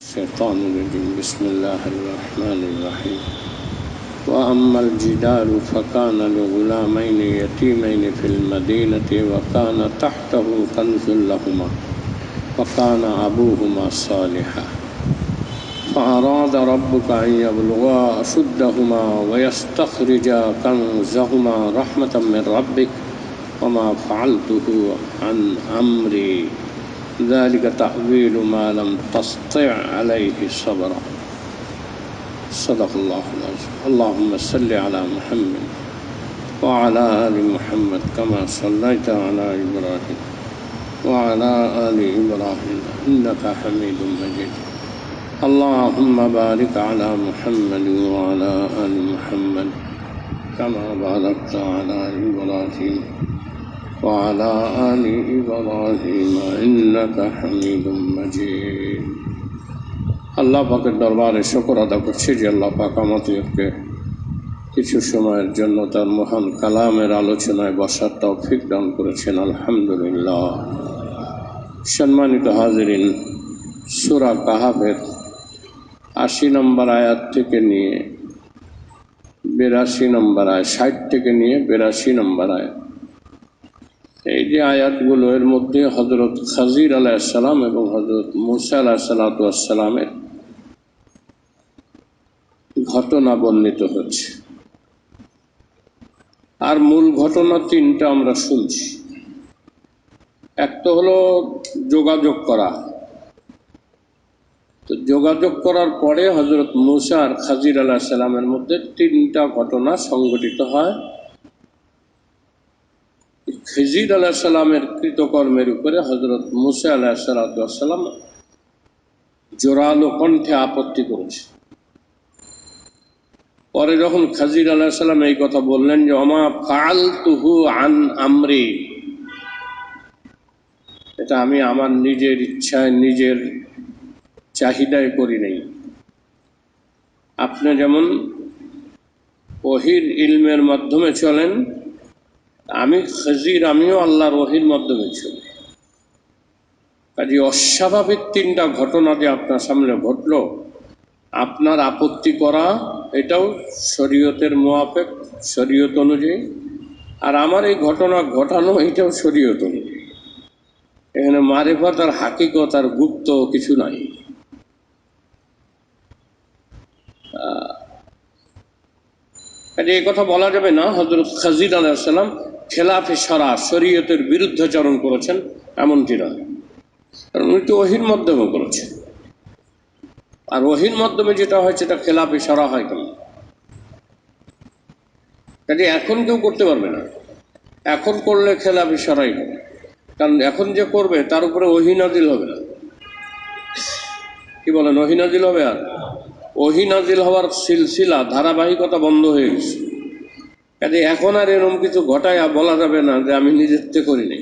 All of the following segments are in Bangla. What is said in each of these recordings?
الشيطان الرجيم بسم الله الرحمن الرحيم وأما الجدار فكان لغلامين يتيمين في المدينة وكان تحته كنز لهما وكان أبوهما صالحا فأراد ربك أن يبلغا أشدهما ويستخرجا كنزهما رحمة من ربك وما فعلته عن أمري ذلك تأويل ما لم تستطع عليه صبرا صدق الله العظيم. اللهم صل على محمد وعلى آل محمد كما صليت على إبراهيم وعلى آل إبراهيم إنك حميد مجيد. اللهم بارك على محمد وعلى آل محمد كما باركت على إبراهيم وعلى آل إبراهيم إنك حميد مجيد. اللہ پاک دربار شکر ادا کرছি যে আল্লাহ পাক আমাদেরকে কিছু সময়ের জন্য তার মহান কালামের আলোচনায় বসার তৌফিক দান করেছেন, আলহামদুলিল্লাহ। সম্মানিত হাজিরিন, সূরা কাহাফের ৮০ নম্বর আয়াত থেকে নিয়ে ৮২ নম্বর আয়াত, ৬০ থেকে নিয়ে ৮২ নম্বর আয়াত, এই যে আয়াতগুলো, এর মধ্যে হযরত খাজির আলাইহিস সালাম এবং হযরত মূসা আলাইহিস সালামের ঘটনা বর্ণিত হচ্ছে। আর মূল ঘটনা তিনটা আমরা শুনছি। এক তো হলো যোগাযোগ করা। তো যোগাযোগ করার পরে হযরত মূসা আর খাজির আলাইহিস সালামের মধ্যে তিনটা ঘটনা সংঘটিত হয়। খিজির আলাইহিস সালামের কৃতকর্মের উপরে হযরত মূসা আলাইহিস সালাম জোরালো কণ্ঠে আপত্তি করেছে। পরে যখন খাজির আলাইহিস সালাম এই কথা বললেন যে ওমা ফাআলতুহু আন আমরি, এটা আমি আমার নিজের ইচ্ছায় নিজের চাহিদায় করি নাই। আপনি যেমন ওহীর ইলমের মাধ্যমে চলেন, আমি খাজির, আমিও আল্লাহর ওহীর মাধ্যমে চলি। কাজে অস্বাভাবিক তিনটা ঘটনা যে আপনার সামনে ঘটলো, আপনার আপত্তি করা এটাও শরীয়তের মুআফিক, শরীয়ত অনুযায়ী। আর আমার এই ঘটনা ঘটানো এটাও শরীয়ত অনুযায়ী। এখানে মারিফত আর হাকিকত আর গুপ্ত কিছু নাই। কাজে এই কথা বলা যাবে না হযরত খাজির আলাইহিস সালাম খেলাফে শরা, শরীয়তের বিরুদ্ধাচরণ করেছেন, এমনটি নয়। কারণ উনি তো ওহীর মাধ্যমে করেছেন। আর ওহীর মাধ্যমে যেটা হয় সেটা খেলাফে শরা হয় কেন? কাজে এখন কেউ করতে পারবে না। এখন করলে খেলাফে শরাই হবে। কারণ এখন যে করবে তার উপরে ওহী নাজিল হবে না। কি বলেন, ওহী নাজিল হবে? আর ওহী নাজিল হওয়ার সিলসিলা, ধারাবাহিকতা বন্ধ হয়ে গেছে। কাজে এখন আর এরকম কিছু ঘটায় বলা যাবে না যে আমি নিজের থেকে করি নাই,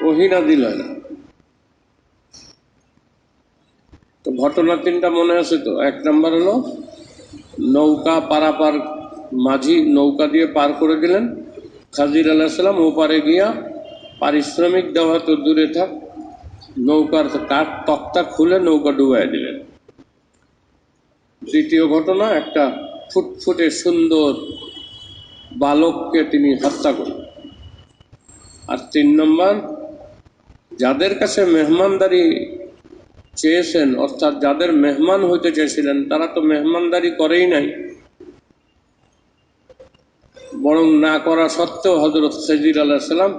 ওহী নাজিল হয় না। তো ঘটনা তিনটা মনে আছে তো? এক নম্বর হলো নৌকা পারাপার, মাঝি নৌকা দিয়ে পার করে দিলেন। খাজির আলাইহিস সালাম ওপারে গিয়া পারিশ্রমিক দেওয়া তো দূরে থাক, নৌকার কাঠ তক্তা খুলে নৌকা ডুবাই দিলেন। দ্বিতীয় ঘটনা, একটা ফুটফুটে সুন্দর বালককে তিনি হত্যা করলেন। আর ৩ নম্বর, যাদের কাছে মেহমানদারি চেয়েছেন, অর্থাৎ যাদের মেহমান হইতে চেয়েছিলেন, তারা তো মেহমানদারি করেই নাই, বরং না করা সত্ত্বেও হযরত খাজির আলাইহিস সালাম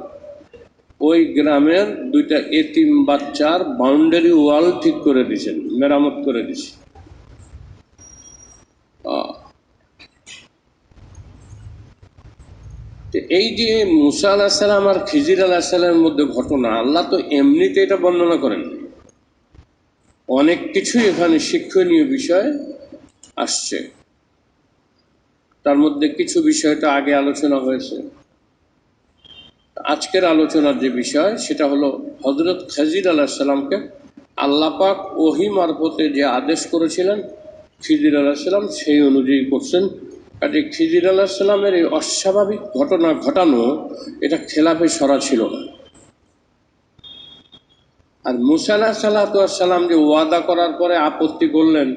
ওই গ্রামের 2টা এতিম বাচ্চার বাউন্ডারি ওয়াল ঠিক করে দিয়েছেন, মেরামত করে দিয়েছেন। এই যে মূসা আলাইহিস সালাম আর খিজির আলাইহিস সালামের মধ্যে ঘটনা, আল্লাহ তো এমনিতে এটা বর্ণনা করেন। অনেক কিছুই এখানে শিক্ষণীয় বিষয় আসছে। তার মধ্যে কিছু বিষয়টা আগে আলোচনা হয়েছে। আজকের আলোচনার যে বিষয় সেটা হলো হযরত খাজির আলাইহিস সালামকে আল্লাহ পাক ওহী মারফতে যে আদেশ করেছিলেন, খিজির আলাইহিস সালাম সেই অনুযায়ী করছেন। কাজে খিজির আলাইহিস সালামের এই অস্বাভাবিক ঘটনা ঘটানো, এটা খেলাফে শরা ছিল না। আর মুসা আলাইহিস সালাম যে ওয়াদা করার পরে আপত্তি করলেন,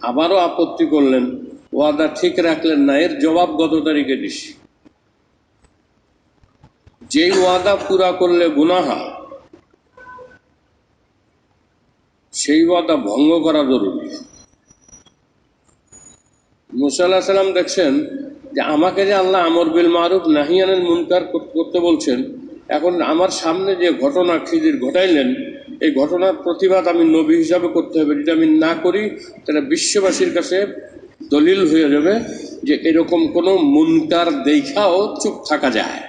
আবারও আপত্তি করলেন, ওয়াদা ঠিক রাখলেন না, এর জবাব গত তারিখে দিস। যেই ওয়াদা পুরা করলে গুনাহ, সেই ওয়াদা ভঙ্গ করা জরুরি। মুসা আলাইহিস সালাম দেখছেন যে আমাকে যে আল্লাহ আমর বিল মারুফ নাহি আনিল মুনকার করতে বলছেন, এখন আমার সামনে যে ঘটনা খিজির ঘটাইলেন, এই ঘটনার প্রতিবাদ আমি নবী হিসাবে করতে হবে। যদি আমি না করি তাহলে বিশ্ববাসীর কাছে দলিল হয়ে যাবে যে এরকম কোনো মুনকার দেখাও চুপ থাকা যায়।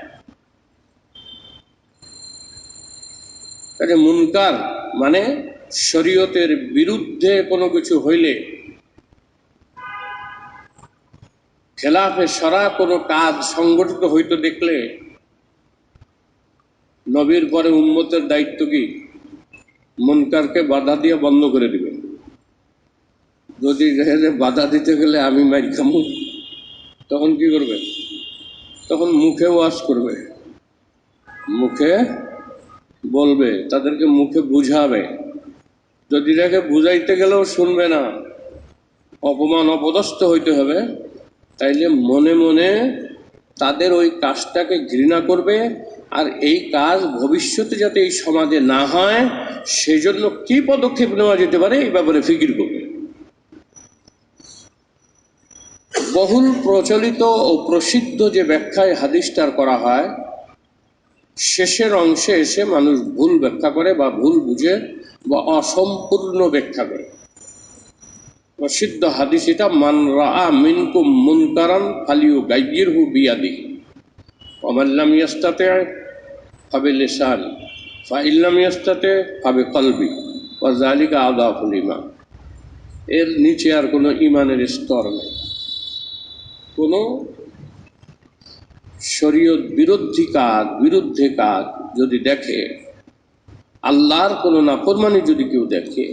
তাহলে মুনকার মানে শরীয়তের বিরুদ্ধে কোনো কিছু হইলে, খেলাফে সারা কোনো কাজ সংগঠিত হইতে দেখলে নবীর পরে উম্মতের দায়িত্ব কি? মুনকারকে বাধা দিয়ে বন্ধ করে দিবে। যদি বাধা দিতে গেলে আমি মাইর খামু, তখন কি করবে? তখন মুখে ওয়াজ করবে, মুখে বলবে, তাদেরকে মুখে বুঝাবে। যদি তাকে বুঝাইতে গেলেও শুনবে না, অপমান অপদস্থ হইতে হবে, তাইলে মনে মনে তাদের ওই কাজটাকে ঘৃণা করবে। আর এই কাজ ভবিষ্যতে যাতে এই সমাজে না হয় সেই জন্য কি পদক্ষেপ নেওয়া যেতে পারে এই ব্যাপারে ফিকির করবে। বহুল প্রচলিত ও প্রসিদ্ধ যে ব্যাখ্যায় হাদিসটার করা হয়, শেষের অংশে এসে মানুষ ভুল ব্যাখ্যা করে বা ভুল বুঝে বা অসম্পূর্ণ ব্যাখ্যা করে। প্রসিদ্ধ হাদিস এটা, মান রাআ মিনকুম মুনকারান ফালিয়ুগাইয়িরহু বিয়াদিহি ওয়া মান লাম ইয়াস্তাতি' ফাবিলিসানি ফা ইন লাম ইয়াস্তাতি' ফাবিকলবি ওয়া যালিকা আযাফুল ঈমান। এর নিচে আর কোনো ঈমানের স্তর নেই। কোনো শরীয়ত বিরুদ্ধে কাজ যদি দেখে, আল্লাহর কোনো নাফরমানি যদি কেউ দেখে,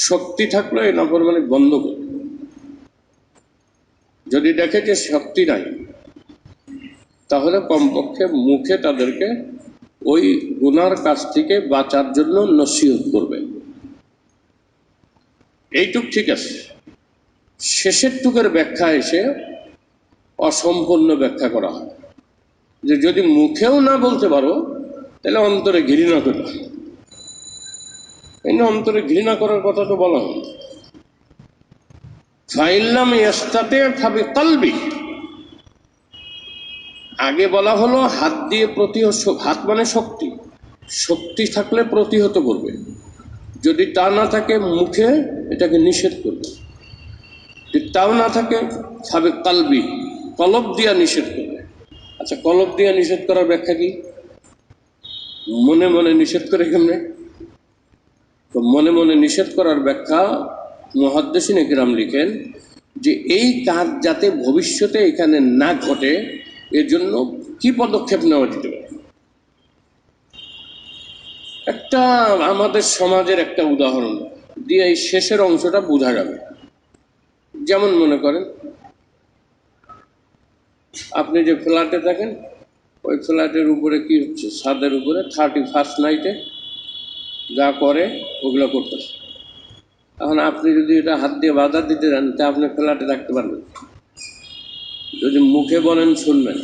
শক্তি থাকলে এই নাফরমানি বন্ধ করবে। যদি দেখে যে শক্তি নাই, তাহলে কমপক্ষে মুখে তাদেরকে ওই গুনার কাছ থেকে বাঁচার জন্য নসিহত করবে। এইটুক ঠিক আছে। শেষের টুকের ব্যাখ্যা এসে অসম্পূর্ণ ব্যাখ্যা করা হয় যে যদি মুখেও না বলতে পারো তাহলে অন্তরে ঘৃণা করো। এই অন্তরে ঘৃণা করার কথা তো বলা হয়, ফাইল্লাম ইয়াস্তাতি' ফাবিকলবি। আগে বলা হলো হাত দিয়ে হাত মানে শক্তি, শক্তি থাকলে প্রতিহত করবে। যদি তা না থাকে মুখে এটাকে নিষেধ করবে। যদি তাও না থাকে ফাবিকলবি, কলব দিয়া নিষেধ করবে। আচ্ছা, কলব দিয়া নিষেধ করার ব্যাখ্যা কি? মনে মনে নিষেধ করে কেমনে? তো মনে মনে নিষেধ করার ব্যাখ্যা মুহাদ্দিসিনে কিরাম লিখেন যে এই কাজ যাতে ভবিষ্যতে এখানে না ঘটে এর জন্য কি পদক্ষেপ নেওয়া যেতে পারে। একটা আমাদের সমাজের একটা উদাহরণ দিয়ে এই শেষের অংশটা বোঝা যাবে। যেমন মনে করেন আপনি যে ফ্ল্যাটে থাকেন, ওই ফ্ল্যাটের উপরে কি হচ্ছে, ছাদের উপরে 31st নাইটে যা করে ওগুলো করতেছে। এখন আপনি যদি এটা হাত দিয়ে বাধা দিতে যান তা আপনি ফ্ল্যাটে থাকতে পারবেন? যদি মুখে বলেন শুনবেন,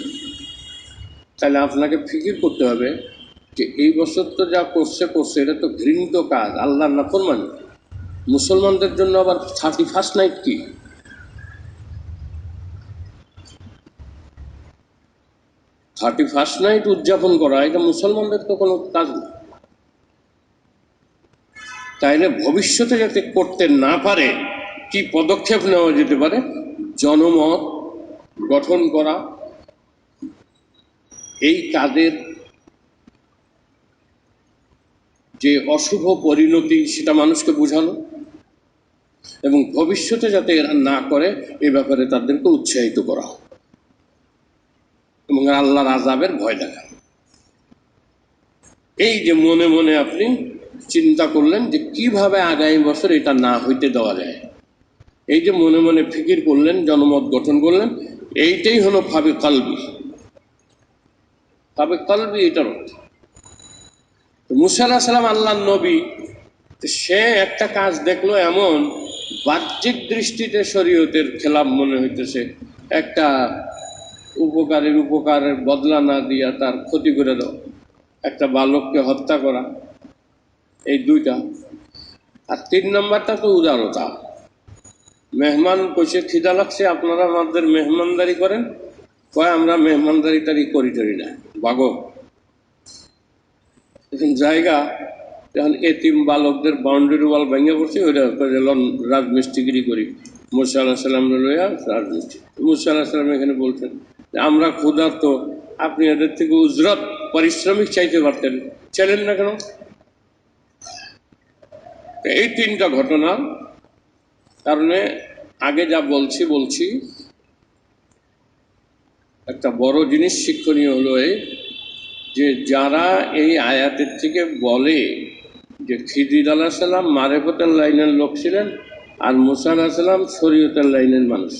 তাহলে আপনাকে ফিকির করতে হবে যে এই বছর তো যা করছে এটা তো ঘৃণিত কাজ, আল্লাহর নাফরমানি। মুসলমানদের জন্য আবার 31st নাইট কি? 31st নাইট উদযাপন করা এটা মুসলমানদের তো কোনো কাজ না। তাইলে ভবিষ্যতে যাতে করতে না পারে কি পদক্ষেপ নেওয়া যেতে পারে? জনমত গঠন করা, এই কাজের যে অশুভ পরিণতি সেটা মানুষকে বোঝানো, এবং ভবিষ্যতে যাতে এরা না করে এ ব্যাপারে তাদেরকে উৎসাহিত করা এবং আল্লাহর আযাবের ভয় দেখানো। এই যে মনে মনে আপনি চিন্তা করলেন যে কিভাবে আগামী বছর এটা না হইতে দেওয়া যায়, এই যে মনে মনে ফিকির করলেন, জনমত গঠন করলেন, এইটাই হলো ফাবিকলবি। ফাবিকলবি এটার অর্থ। তো মুসা আলাইহিস সালাম আল্লাহর নবী, তো সে একটা কাজ দেখলো এমন বাহ্যিক দৃষ্টিতে শরীয়তের খেলাফ মনে হইতেছে, একটা উপকারের বদলা না দিয়া তার ক্ষতি করে দাও, একটা বালককে হত্যা করা, এই দুইটা। আর 3 নম্বরটা তো উদারতা। মেহমান কইছে খিদা লাগছে, আপনারা আমাদের মেহমানদারি করেন, কয় আমরা মেহমানদারি করি না, বাগো। এখন জায়গা যখন এতিম বালকদের বাউন্ডারি ওয়াল ভেঙে পড়ছে, ওইটা রাজমিস্ত্রিগিরি করি, মুসা আলাহিস সালাম লইয়া রাজমিস্ত্রি। মুসা আলাহিস সালাম এখানে বলছেন যে আমরা ক্ষুধার্ত, আপনি এদের থেকে উজরত পারিশ্রমিক চাইতে পারতেন, চাইলেন না কেন? এই 3টা ঘটনার কারণে আগে যা বলছি একটা বড় জিনিস শিক্ষণীয় হলো এই, যে যারা এই আয়াতের থেকে বলে যে খিদির আলাইহিস সালাম মারেফতের লাইনের লোক ছিলেন আর মুসা আলাইহিস সালাম শরীয়তের লাইনের মানুষ,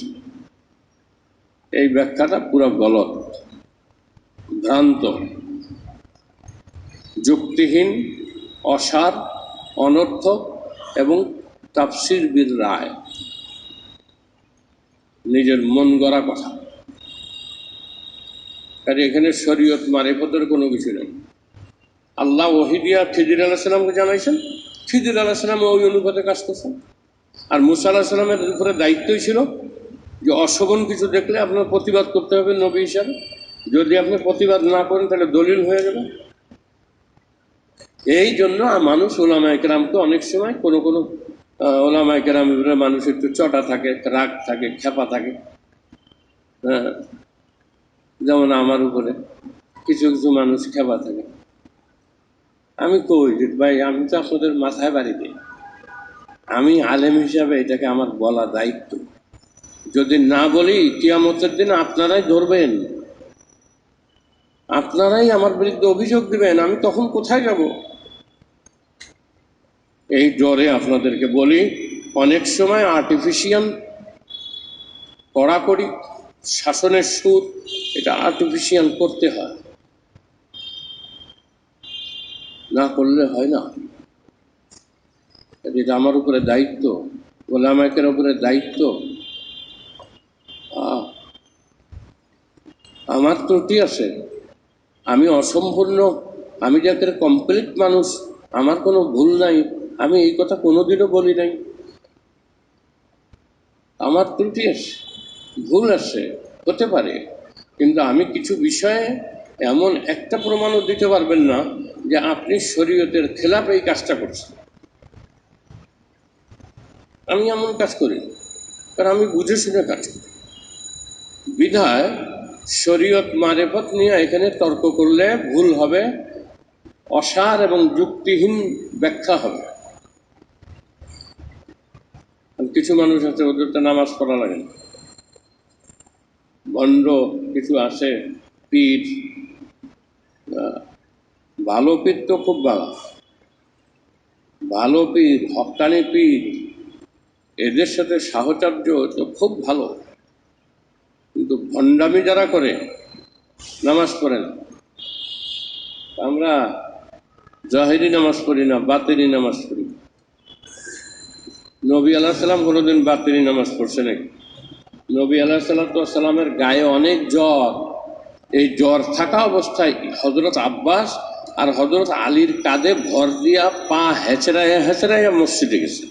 এই ব্যাখ্যাটা পুরো গলত, ভ্রান্ত, যুক্তিহীন, অসার, অনর্থক এবং তাফসীর বির রায়, নিজের মন গড়া কথা। কাজে এখানে শরীয়ত মারিফতের কোনো কিছু নেই। আল্লাহ ওহী দিয়া খিদির আলাইহিস সালামকে জানাইছেন, খিদির আলাইহিস সালাম ওই অনুপাতে কাজ করছেন। আর মুসা আলাইহিস সালামের উপরে দায়িত্বই ছিল যে অশোভন কিছু দেখলে আপনার প্রতিবাদ করতে হবে নবী হিসাবে, যদি আপনি প্রতিবাদ না করেন তাহলে দলিল হয়ে যাবে। এই জন্য মানুষ ওলামায়ে কেরামকে অনেক সময় কোনো ওলামায়ে কেরামের উপরে মানুষ একটু চটা থাকে, রাগ থাকে, খেপা থাকে। হ্যাঁ, যেমন আমার উপরে কিছু মানুষ খেপা থাকে। আমি কই যে ভাই, আমি তো আপনাদের মাথায় বাড়ি দিই, আমি আলেম হিসাবে এটাকে আমার বলা দায়িত্ব। যদি না বলি কিয়ামতের দিন আপনারাই ধরবেন, আপনারাই আমার বিরুদ্ধে অভিযোগ দিবেন, আমি তখন কোথায় যাব? এই জ্বরে আপনাদেরকে বলি, অনেক সময় আর্টিফিশিয়াল কড়াকড়ি শাসনের সুর, এটা আর্টিফিশিয়াল করতে হয়, না করলে হয় না। এটা আমার উপরে দায়িত্ব, ওলামায়ের উপরে দায়িত্ব। আমার ত্রুটি আছে, আমি অসম্পূর্ণ, আমি যাকে কমপ্লিট মানুষ, আমার কোনো ভুল নাই, আমি এই কথা কোনোদিনও বলি নাই। আমার ত্রুটি আছে, ভুল আছে, হতে পারে, কিন্তু আমি কিছু বিষয়ে এমন একটা প্রমাণও দিতে পারবেন না যে আপনি শরীয়তের খেলাফ এই কাজটা করছেন। আমি এমন কাজ করি, কারণ আমি বুঝে শুনে কাজ করি। বিধায় শরীয়ত মারেফত নিয়ে এখানে তর্ক করলে ভুল হবে, অসার এবং যুক্তিহীন ব্যাখ্যা হবে। কিছু মানুষ আছে ওদের তো নামাজ পড়া লাগে না, ভণ্ড কিছু আছে পীর, ভালো পীর তো খুব ভালো পীর, হক্কানি পীর, এদের সাথে সাহচর্য তো খুব ভালো, কিন্তু ভণ্ডামি যারা করে নামাজ পড়ে না। আমরা জাহেরি নামাজ পড়ি না, বাতিনি নামাজ পড়ি। নবী আলাইহিস সালাম কোনোদিন বাতিনি নামাজ পড়ছে নাকি? নবী আলাইহিস সালামের গায়ে অনেক জ্বর, এই জ্বর থাকা অবস্থায় হযরত আব্বাস আর হযরত আলীর কাঁধে ভর দিয়া পা হেঁচড়াইয়া মসজিদে গেছে।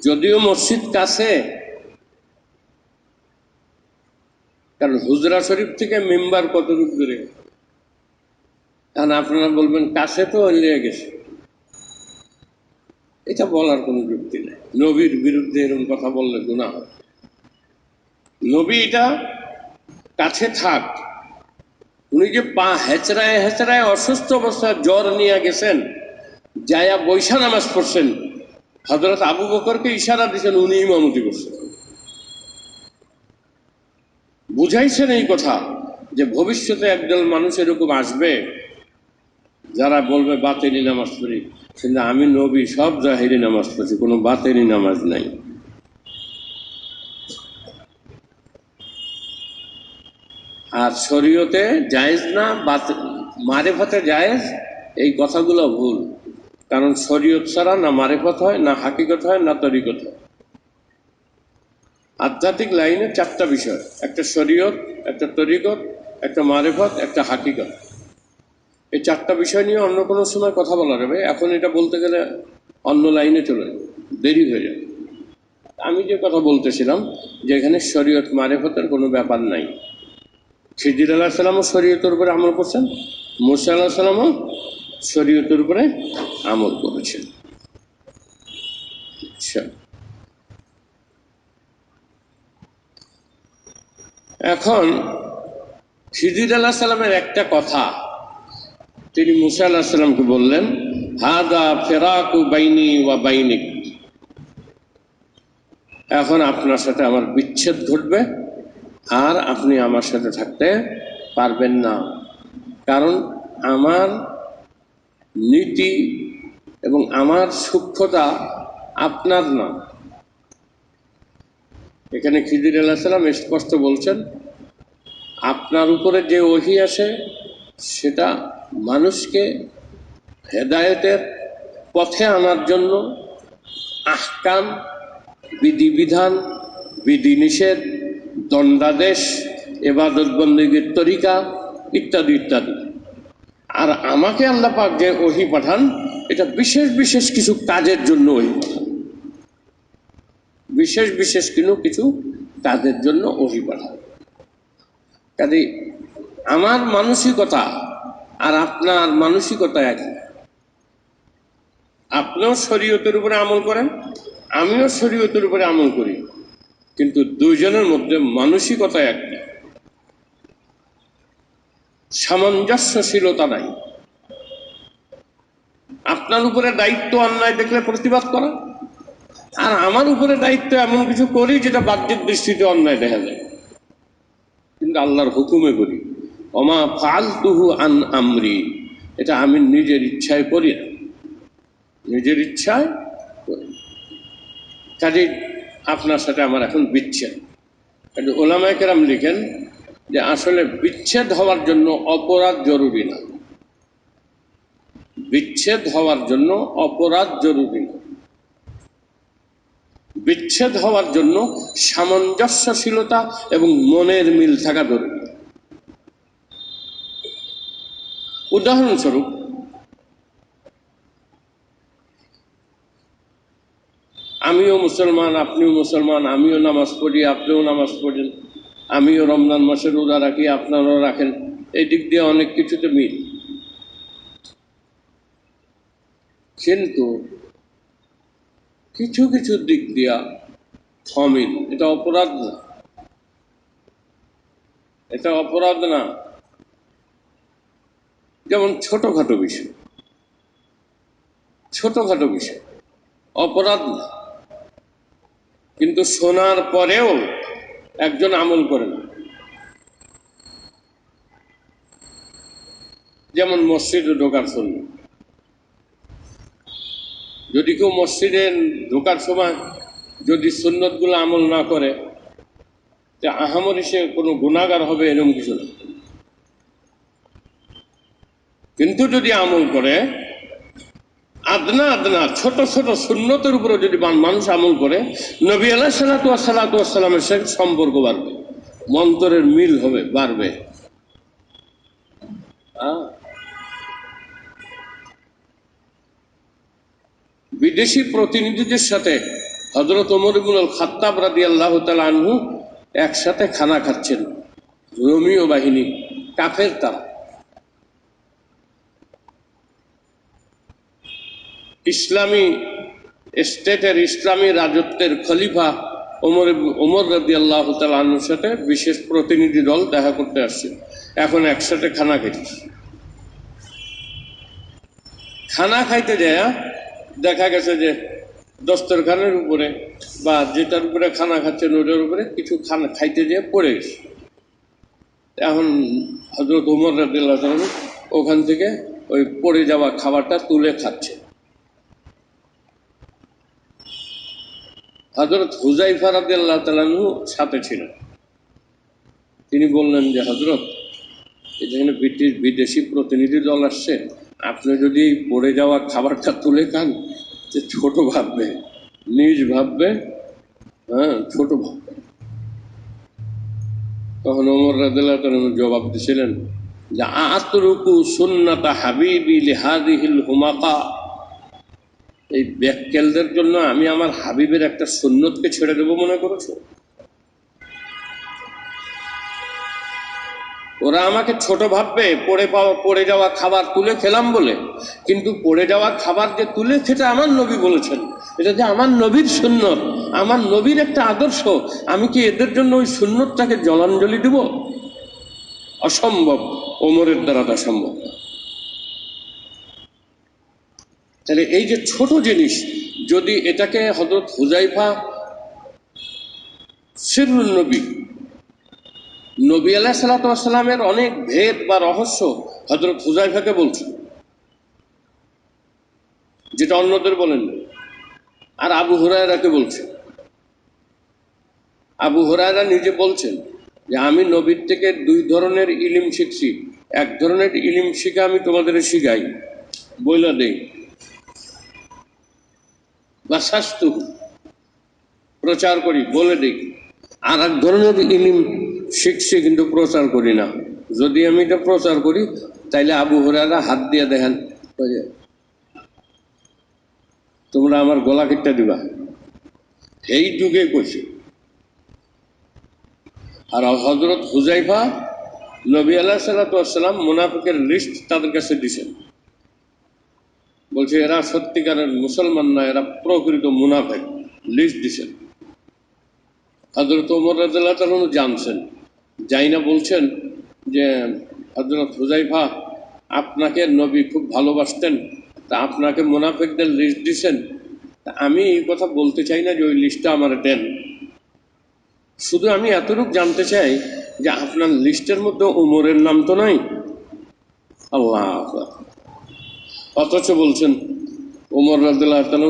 যদিও মসজিদ কাছে, কারণ হুজরা শরীফ থেকে মেম্বার কতটুকু দূরে, কারণ আপনারা বলবেন কাছে তো লিয়ে গেছে, এটা বলার কোনো যুক্তি নেই। নবীর বিরুদ্ধে এরকম কথা বললে গুনাহ হয়। নবী এটা কাছে থাক, উনি যে পা হেঁচড়ায় অসুস্থ অবস্থায় জ্বর নিয়ে গেছেন, যায়া বৈশা নামাজ পড়ছেন, হযরত আবু বকরকে ইশারা দিয়েছেন, উনি ইমামতি করছেন, বুঝাইছেন এই কথা যে ভবিষ্যতে একদল মানুষ এরকম আসবে যারা বলবে বাতিনি নামাজ পড়ি, কিন্তু আমি নবী সব জাহেরি নামাজ পড়ছি, কোনো বাতিনি নামাজ নাই। আর শরীয়তে জায়েজ না, মারেফতে জায়েজ, এই কথাগুলো ভুল। কারণ শরীয়ত ছাড়া না মারেফত হয়, না হাকিকত হয়, না তরিকত হয়। আধ্যাত্মিক লাইনে চারটা বিষয়: একটা শরীয়ত, একটা তরিকত, একটা মারেফত, একটা হাকিকত। এই চারটা বিষয় নিয়ে অন্য কোনো সময় কথা বলা যাবে, এখন এটা বলতে গেলে অন্য লাইনে চলে যাবে, দেরি হয়ে যাবে। আমি যে কথা বলতেছিলাম যে এখানে শরীয়ত মারেফতের কোনো ব্যাপার নাই। খিজির আলাহ সাল্লামও শরীয়তের উপরে আমল করছেন, মুসা আলাহ সাল্লামও শরীয়তের উপরে আমল করেছেন। আচ্ছা, এখন খিজির আলাহ সাল্লামের একটা কথা তিনি মুসা আলাহ সাল্লামকে বললেন, হাদা ফেরাকু বাইনি ওয়া বাইনিক, এখন আপনার সাথে আমার বিচ্ছেদ ঘটবে আর আপনি আমার সাথে থাকতে পারবেন না, কারণ আমার নীতি এবং আমার সূক্ষ্মতা আপনার না। এখানে খিজির আলাইহিস সালাম স্পষ্ট বলছেন, আপনার উপরে যে ওহী আসে সেটা মানুষকে হেদায়েতের পথে আনার জন্য আহকাম, বিধিবিধান, বিধিনিষেধ, দণ্ডাদেশ, ইবাদত বন্দেগীর তরিকা ইত্যাদি ইত্যাদি। আর আমাকে আল্লাহ পাক যে ওহী পাঠান, এটা বিশেষ বিশেষ কিছু কাজের জন্য ওহী পাঠান, বিশেষ বিশেষ কিছু কাজের জন্য ওহী পাঠান। কাজে আমার মানসিকতা আর আপনার মানসিকতা এক। আপনিও শরীয়তের উপরে আমল করেন, আমিও শরীয়তের উপরে আমল করি, কিন্তু দুইজনের মধ্যে মানসিকতা এক না, সামঞ্জস্যশীলতা নাই। আপনার উপরে দায়িত্ব অন্যায় দেখলে প্রতিবাদ করা, আর আমার উপরে দায়িত্ব এমন কিছু করি যেটা বাহ্যিক দৃষ্টিতে অন্যায় দেখা যায়, কিন্তু আল্লাহর হুকুমে করি। ওমা ফালতুহু আন আমরি, এটা আমি নিজের ইচ্ছায় করি না, নিজের ইচ্ছায় করি। কাজেই আপনার সাথে আমার এখন বিচ্ছেদ। কাজে ওলামায়ে কেরাম লিখেন যে আসলে বিচ্ছেদ হওয়ার জন্য অপরাধ জরুরি না, বিচ্ছেদ হওয়ার জন্য অপরাধ জরুরি না, বিচ্ছেদ হওয়ার জন্য সামঞ্জস্যশীলতা এবং মনের মিল থাকা জরুরি। উদাহরণস্বরূপ, আমিও মুসলমান, আপনিও মুসলমান, আমিও নামাজ পড়ি, আপনিও নামাজ পড়েন, আমিও রমজান মাসে রোজা রাখি, আপনারাও রাখেন, এই দিক দিয়ে অনেক কিছুতে মিল। কিন্তু কিছু কিছু দিক দিয়া অমিল, এটা অপরাধ না, এটা অপরাধ না। যেমন ছোটখাটো বিষয়, ছোটখাটো বিষয় অপরাধ না, কিন্তু শোনার পরেও একজন আমল করে না। যেমন মসজিদে ঢোকার জন্য, যদি কেউ মসজিদে ঢোকার সময় যদি সুন্নতগুলো আমল না করে, যে আহামরি সে কোনো গুনাহগার হবে এরকম কিছু না। কিন্তু যদি আমল করে, আদনা আদনা ছোট ছোট সুন্নতের উপরে যদি মানুষ আমল করে, নবী আলাইহিস সালাতু ওয়াস সালামের সাথে সম্পর্ক বাড়বে, মন্তরের মিল হবে, বাড়বে। বিদেশি প্রতিনিধিদের সাথে হযরত ওমর ইবনুল খাত্তাব রাদিয়াল্লাহু তাআলা আনহু একসাথে খানা খাচ্ছেন, রোমীয় বাহিনী, কাফের তারা। ইসলামী স্টেটের, ইসলামী রাজত্বের খলিফা ওমর রাদিয়াল্লাহু তাআলা আনহুর সাথে বিশেষ প্রতিনিধি দল দেখা করতে আসছে, এখন একসাথে খানা খাইতেছে। খানা খাইতে যায় দেখা গেছে যে দস্তরখানের উপরে বা যেটার উপরে খানা খাচ্ছেন ওটার উপরে কিছু খানা খাইতে যেয়ে পড়ে গেছে। এখন হযরত ওমর রাদিয়াল্লাহু তাআলা ওখান থেকে ওই পড়ে যাওয়া খাবারটা তুলে খাচ্ছে। হযরত হুযায়ফা রাদিয়াল্লাহু তাআলা সাথে ছিলেন, তিনি বললেন যে হযরত, যেখানে বিদেশি প্রতিনিধি দল আসছে, আপনি যদি পড়ে যাওয়া খাবারটা তুলে খান যে ছোট ভাববে, নিজ ভাববে, হ্যাঁ ছোট ভাববে। তখন ওমর রাদিয়াল্লাহু তাআলা জবাব দিয়েছিলেন যে আতরুকু সুন্নাতা হাবিবি লিহাদিহিল হুমাকা, এই ব্যাককেলদের জন্য আমি আমার হাবিবের একটা সুন্নতকে ছেড়ে দেবো মনে করেছো? ওরা আমাকে ছোট ভাববে পড়ে যাওয়া খাবার তুলে খেলাম বলে, কিন্তু পড়ে যাওয়া খাবার যে তুলে খেতে আমার নবী বলেছেন, এটা যে আমার নবীর সুন্নত, আমার নবীর একটা আদর্শ, আমি কি এদের জন্য ওই সুন্নতটাকে জলাঞ্জলি দেব? অসম্ভব, ওমরের দ্বারা তা সম্ভব না। তাহলে এই যে ছোট জিনিস, যদি এটাকে হযরত হুযায়ফা সিররুন নবী, নবী আলাইহিস সালাতু ওয়াস সালামের অনেক ভেদ বা রহস্য হযরত হুযায়ফাকে বলছেন, যেটা অন্যদের বলেন। আর আবু হুরায়রাকে বলছেন, আবু হুরায়রা নিজে বলছেন যে আমি নবীর থেকে দুই ধরনের ইলম শিখছি, এক ধরনের ইলম শিখে আমি তোমাদের শিখাই, বইলা দেই, বা শাস্তু প্রচার করি, বলে দিই। আর এক ধরনের ইলম শিখছি কিন্তু প্রচার করি না, যদি আমি এটা প্রচার করি তাইলে আবু হুরায়রা হাত দিয়ে দেখেন, তোমরা আমার গলা কেটে দিবা, এই যুগে কইছে। আর হযরত হুযায়ফা নবী আলাইহিস সালাতু ওয়াস সালাম মুনাফিকের লিস্ট তাদের কাছে দিয়েছেন, বলছে এরা সত্যিকারের মুসলমান না, এরা প্রকৃত মুনাফিক, লিস্ট দিয়েছেন। হযরত ওমর রাদিয়াল্লাহু তাআলা জানছেন, যাই না বলছেন যে হযরত হুযায়ফা, আপনাকে নবী খুব ভালোবাসতেন, তা আপনাকে মুনাফিকদের লিস্ট দিয়েছেন, তা আমি এই কথা বলতে চাই না যে ওই লিস্টটা আমার দেন, শুধু আমি এতটুকু জানতে চাই যে আপনার লিস্টের মধ্যে ওমরের নাম তো নাই। আল্লাহ আকবার। অথচ বলছেন ওমর রাদিয়াল্লাহু তাআলা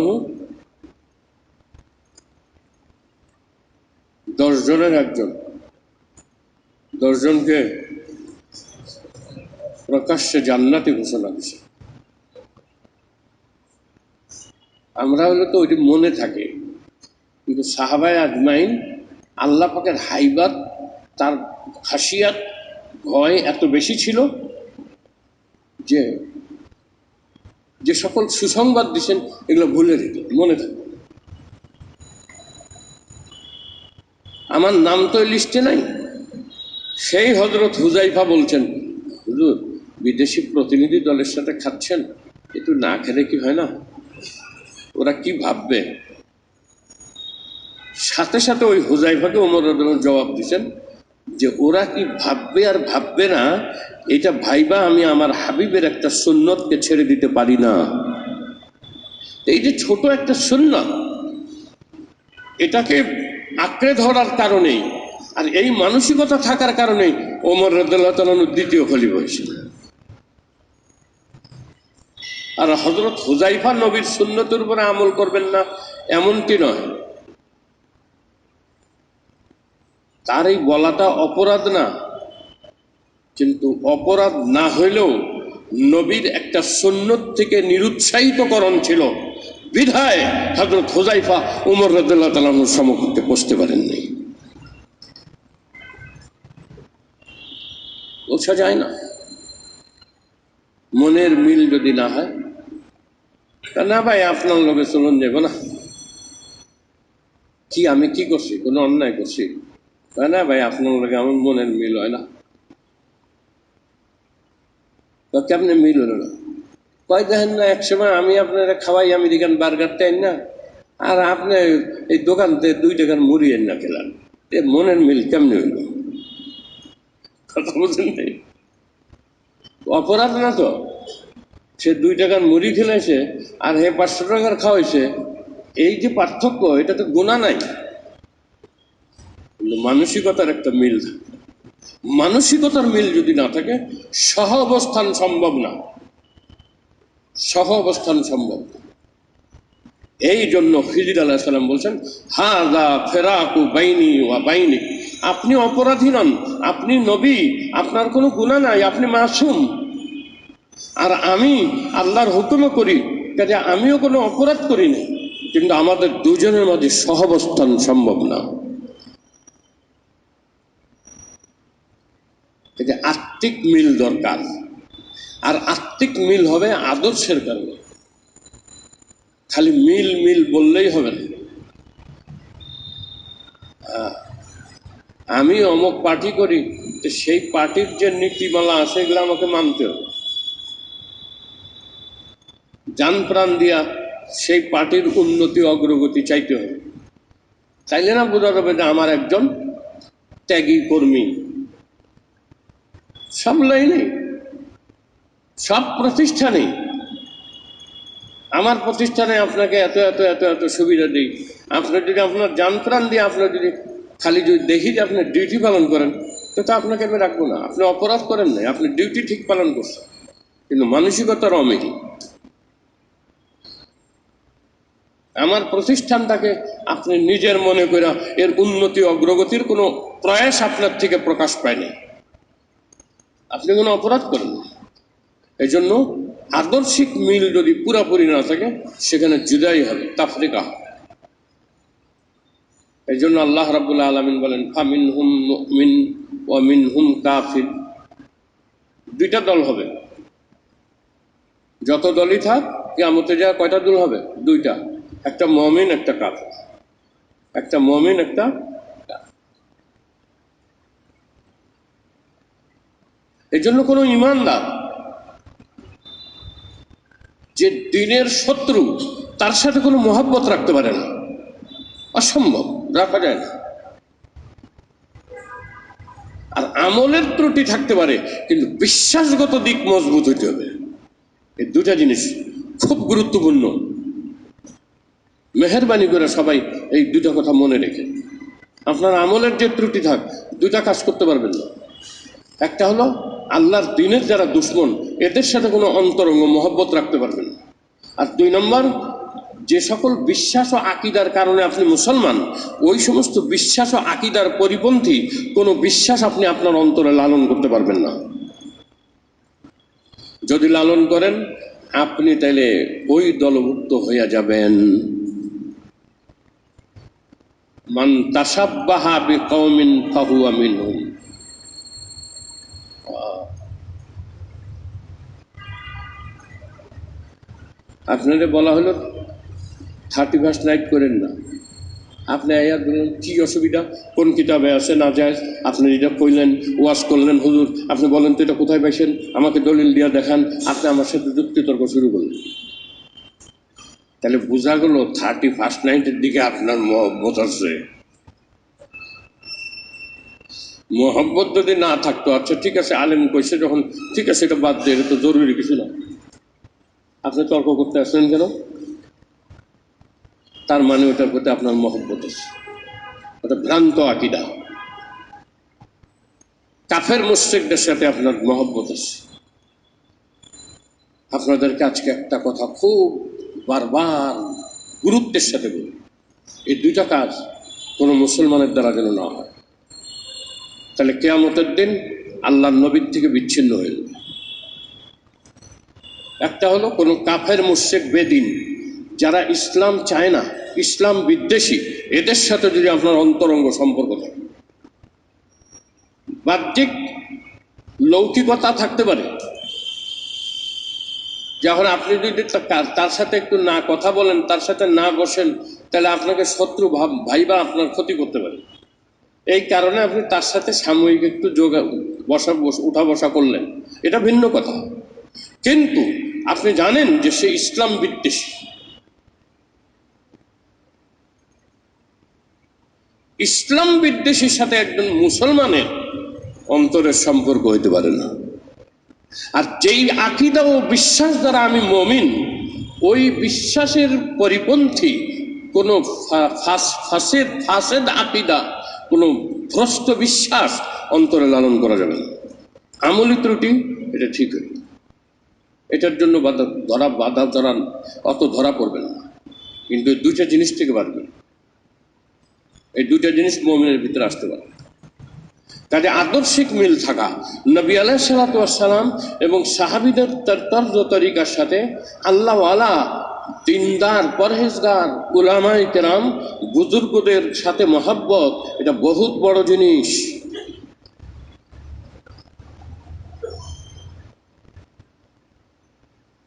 10 জনের একজন, 10 জনকে প্রকাশ্যে জান্নাতি ঘোষণা দিছে। আমরা হলে তো ওইটি মনে থাকে, কিন্তু সাহাবায়ে আজমাইন, আল্লাহ পাকের হাইবাত, তার খাসিয়াত, ভয় এত বেশি ছিল যে যে সকল সুসংবাদ দিচ্ছেন এগুলো ভুলে দিত, মনে থাকে। আমার নাম তো লিস্টে নাই। সেই হযরত হুযায়ফা বলছেন, হুজুর বিদেশি প্রতিনিধি দলের সাথে খাচ্ছেন, একটু না খেলে কি হয় না? ওরা কি ভাববে? সাথে সাথে ওই হুযায়ফাকে ওমর রাদিয়াল্লাহু আনহু জবাব দিচ্ছেন যে ওরা কি ভাববে আর ভাববে না, এটা ভাইবা আমি আমার হাবিবের একটা সুন্নতকে ছেড়ে দিতে পারি না। এই যে ছোট একটা সুন্নত, এটাকে আঁকড়ে ধরার কারণেই, আর এই মানসিকতা থাকার কারণেই ওমর রাদিয়াল্লাহু তাআলা দ্বিতীয় খলিফা হয়েছিলেন। আর হযরত হুযায়ফা নবীর সুন্নতের উপরে আমল করবেন না এমনটি নয়, তার এই বলাটা অপরাধ না, কিন্তু অপরাধ না হইলেও নবীর একটা সুন্নত থেকে নিরুৎসাহিতকরণ ছিল, বিধায় হযরত হুযায়ফা ওমর রাদিয়াল্লাহু তাআলা সমকক্ষে বসতে পারেননি। বোঝা যায় না, মনের মিল যদি না হয়, না ভাই আপনার লোকে চলুন যাবো না, কি আমি কি করছি, কোনো অন্যায় করছি? না ভাই আপনার লোকে আমার মনের মিল হয় না। কেমনে মিল হলো না? কয় দেখেন না, এক সময় আমি আপনারা খাওয়াই আমেরিকান বার্গার টাইন না, আর আপনি এই দোকানতে 2 টাকার মুড়ি এনে না খেলাম, মনের মিল কেমনে হইল? কথা বুঝেন নাই? অপরাধ না তো, সে 2 টাকার মুড়ি খেলেছে আর হে 500 টাকার খাওয়াইছে, এই যে পার্থক্য, এটা তো গুনাহ নাই, কিন্তু মানসিকতার একটা মিল থাকে। মানসিকতার মিল যদি না থাকে, সহ অবস্থান সম্ভব না, সহ অবস্থান সম্ভব না। এই জন্য খিজির আলাইহিস সালাম বলছেন, হাযা ফিরাকু বাইনি ওয়া বাইনিক, আপনি অপরাধী নন, আপনি নবী, আপনার কোনো গুনাহ নাই, আপনি মাসুম, আর আমি আল্লাহর হুকুমও করি, কাজে আমিও কোনো অপরাধ করিনি, কিন্তু আমাদের দুজনের মাঝে সহাবস্থান সম্ভব না। কাজে আত্মিক মিল দরকার, আর আত্মিক মিল হবে আদর্শের কারণে। খালি মিল মিল বললেই হবে না। আমি অমুক পার্টি করি, তো সেই পার্টির যে নীতিমালা আছে এগুলো আমাকে মানতে হবে, জান প্রাণ দিয়া সেই পার্টির উন্নতি অগ্রগতি চাইতে হবে। চাইলে না বোঝা যাবে যে আমার একজন ত্যাগী কর্মী। সব লাইনে, সব প্রতিষ্ঠানে, আমার প্রতিষ্ঠানে আপনাকে এত এত এত এত সুবিধা দিই, আপনি যদি আপনার জান প্রাণ দিয়ে আপনার যদি খালি যদি দেখি যে আপনি ডিউটি পালন করেন, তো আপনাকে আমি রাখবো না। আপনি অপরাধ করেন নাই, আপনি ডিউটি ঠিক পালন করছেন, কিন্তু মানসিকতার অমিল। আমার প্রতিষ্ঠানটাকে আপনি নিজের মনে করে এর উন্নতি অগ্রগতির কোনো প্রয়াস আপনার থেকে প্রকাশ পায়নি, আপনি কোনো অপরাধ করেন। এই জন্য আদর্শিক মিল যদি পুরাপুরি না থাকে, সেখানে জুদাই হবে, তাফরিকা হবে। এই জন্য আল্লাহ রাব্বুল আলামিন বলেন, ফামিনহুম মুমিন ওয়া মিনহুম কাফির, দুইটা দল হবে। যত দলই থাক, কিয়ামতে যা কয়টা দল হবে? দুইটা, একটা মুমিন একটা কাফির, একটা মুমিন একটা কাফির। এই জন্য কোনো ইমানদার যে দিনের শত্রু, তার সাথে কোনো মহব্বত রাখতে পারে না, অসম্ভব, রাখা যায় না। আর আমলের ত্রুটি থাকতে পারে, কিন্তু বিশ্বাসগত দিক মজবুত হইতে হবে। এই দুটা জিনিস খুব গুরুত্বপূর্ণ। মেহেরবানি করে সবাই এই দুটা কথা মনে রেখে, আপনার আমলের যে ত্রুটি থাক, দুটা কাজ করতে পারবেন না। একটা হলো আল্লাহর দিনের যারা দুশ্মন, এদের সাথে কোনো অন্তরঙ্গ মহব্বত রাখতে পারবেন না। আর দুই নম্বর, যে সকল বিশ্বাস ও আকিদার কারণে আপনি মুসলমান, ওই সমস্ত বিশ্বাস ও আকিদার পরিপন্থী কোনো বিশ্বাস আপনি আপনার অন্তরে লালন করতে পারবেন না। যদি লালন করেন, আপনি তাইলে ওই দলভুক্ত হইয়া যাবেন। মান তাসাব্বাহা বিকওমিন ফাহুয়া মিনহুম। আপনাদের বলা হলো 31 নাইট করেন না, আপনি আয়া বললেন কি অসুবিধা, কোন কিতাবে আছে না যায়, আপনি যেটা কইলেন, ওয়াজ করলেন, হুজুর আপনি বলেন তো এটা কোথায় পাইছেন, আমাকে দলিল দিয়া দেখান, আপনি আমার সাথে যুক্তি তর্ক শুরু করলেন। তাহলে বোঝা গেল 31 নাইটের দিকে আপনার মহব্বত আছে। মহব্বত যদি না থাকতো, আচ্ছা ঠিক আছে আলেম কইছে যখন, ঠিক আছে এটা বাদ দিয়ে, এটা তো জরুরি কিছু না, আপনি তর্ক করতে আসলেন কেন? তার মানে ওটার প্রতি আপনার মহব্বত আছে, ওটা ভ্রান্ত আকিদা। কাফের মুশরিকদের সাথে আপনার মহব্বত আছে। আপনাদেরকে আজকে একটা কথা খুব বারবার গুরুত্বের সাথে বলি, এই দুইটা কাজ কোনো মুসলমানের দ্বারা যেন না হয়। তাহলে কিয়ামতের দিন আল্লাহর নবীর থেকে বিচ্ছিন্ন হয়ে যাবে। একটা হলো কোনো কাফের মুশরিক বেদিন, যারা ইসলাম চায় না, ইসলাম বিদ্বেষী, এদের সাথে যদি আপনার অন্তরঙ্গ সম্পর্ক থাকে। বাহ্যিক লৌকিকতা থাকতে পারে, যখন আপনি যদি তার সাথে একটু না কথা বলেন, তার সাথে না বসেন, তাহলে আপনাকে শত্রু ভাইবা আপনার ক্ষতি করতে পারে। এই কারণে আপনি তার সাথে সাময়িক একটু উঠা বসা করলেন, এটা ভিন্ন কথা। কিন্তু আপনি জানেন যে সে ইসলাম বিদ্বেষী, ইসলাম বিদ্বেষীর সাথে একজন মুসলমানের অন্তরের সম্পর্ক হইতে পারে না। আর যেই আকীদা ও বিশ্বাস দ্বারা আমি মুমিন, ওই বিশ্বাসের পরিপন্থী কোনো ফাসেদ আকীদা, কোনো ভ্রষ্ট বিশ্বাস অন্তরে লালন করা যাবে না। আমলি ত্রুটি এটা ঠিক হয়ে, এটার জন্য বাধা ধরা অত ধরা পড়বে না। কিন্তু এই দুইটা জিনিস থেকে পারবে, এই দুইটা জিনিস মুমিনের ভিতরে আসতে পারে। কাজে আদর্শিক মিল থাকা, নবী আলাইহিস সালাতু ওয়াস সালাম এবং সাহাবীদের তর্জ তরিকার সাথে আল্লাহওয়ালা দিনদার পরহেজগার উলামায়ে কেরাম বুজুর্গদের সাথে মহব্বত, এটা বহুত বড় জিনিস।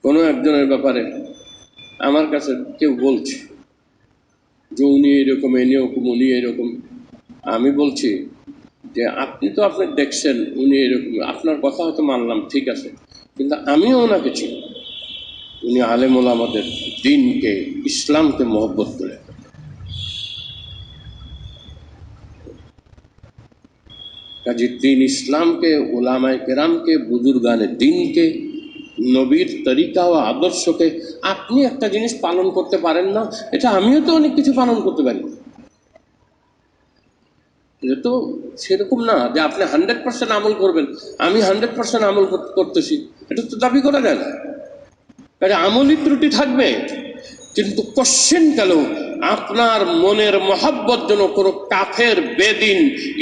কোনো একজনের ব্যাপারে আমার কাছে কেউ বলছে যে উনি এরকম, উনি এরকম। আমি বলছি যে আপনি তো আপনি দেখছেন উনি এরকম, আপনার কথা হয়তো মানলাম, ঠিক আছে, কিন্তু আমিও ওনাকে চিনি। উনি আলেম ওলামাদের দিনকে, ইসলামকে মহব্বত করে। কাজে দিন ইসলামকে, ওলামায়ে কেরামকে, বুজুর্গানে দিনকে, নবীর তরিকা ও আদর্শকে আপনি একটা জিনিস পালন করতে পারেন না, এটা আমিও তো অনেক কিছু পালন করতে পারি। এটা তো সেরকম না যে আপনি 100% আমল করবেন, আমি 100% আমল করতেছি, এটা তো দাবি করা যায় না। কাজে আমলি ত্রুটি থাকবে, কিন্তু কোশ্চেন গেল আপনার মনের মহাব্বত যেন কোনো কাফের, বেদিন,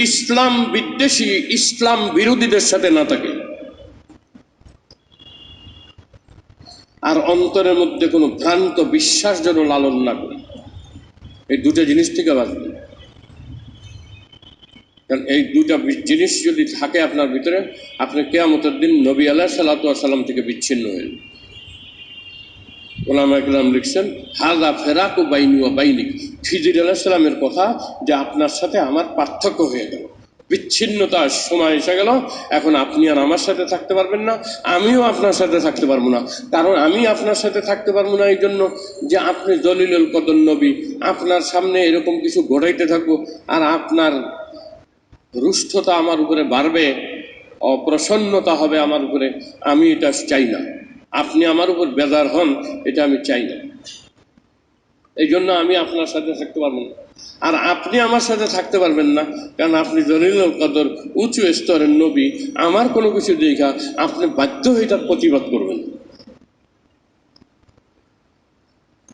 ইসলাম বিদ্বেষী, ইসলাম বিরোধীদের সাথে না থাকে, আর অন্তরের মধ্যে কোনো ভ্রান্ত বিশ্বাস যেন লালন না করে। এই দুটো জিনিস থেকে বাঁচবে। কারণ এই দুটা জিনিস যদি থাকে আপনার ভিতরে, আপনি কিয়ামতের দিন নবী আলাইহিস সালাতু ওয়াস সালাম থেকে বিচ্ছিন্ন হয়ে, ওলামায়ে কেরাম লিখছেন হাযা ফিরাকু বাইনি ওয়া বাইনিক, খিজির আলাইহিস সালামের কথা যে আপনার সাথে আমার পার্থক্য হয়ে গেল, বিচ্ছিন্নতার সময় এসে গেল। এখন আপনি আর আমার সাথে থাকতে পারবেন না, আমিও আপনার সাথে থাকতে পারবো না। কারণ আমি আপনার সাথে থাকতে পারবো না এই জন্য যে আপনি জলিলুল কদর নবী, আপনার সামনে এরকম কিছু ঘটাইতে থাকবো, আর আপনার রুষ্ঠতা আমার উপরে বাড়বে, অপ্রসন্নতা হবে আমার উপরে, আমি এটা চাই না। আপনি আমার উপর বেজার হন, এটা আমি চাই না। এই জন্য আমি আপনার সাথে থাকতে পারবো না, আর আপনি আমার সাথে থাকতে পারবেন না, কারণ আপনি জলিলুল কদর, উঁচু স্তরের নবী। আমার কোনো কিছু দেখা আপনি বাধ্য হয়ে তার প্রতিবাদ করবেন।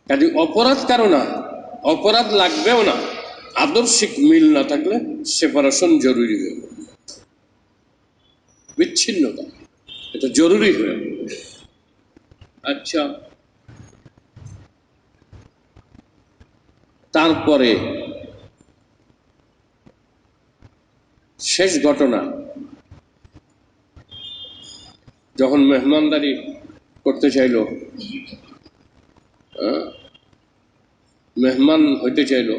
কাজে অপরাধ কারো না, অপরাধ লাগবেও না। আদর্শিক মিল না থাকলে সেপারেশন জরুরি হয়ে, বিচ্ছিন্নতা এটা জরুরি হয়ে। আচ্ছা, তারপরে শেষ ঘটনা, যখন মেহমানদারি করতে চাইল, মেহমান হইতে চাইল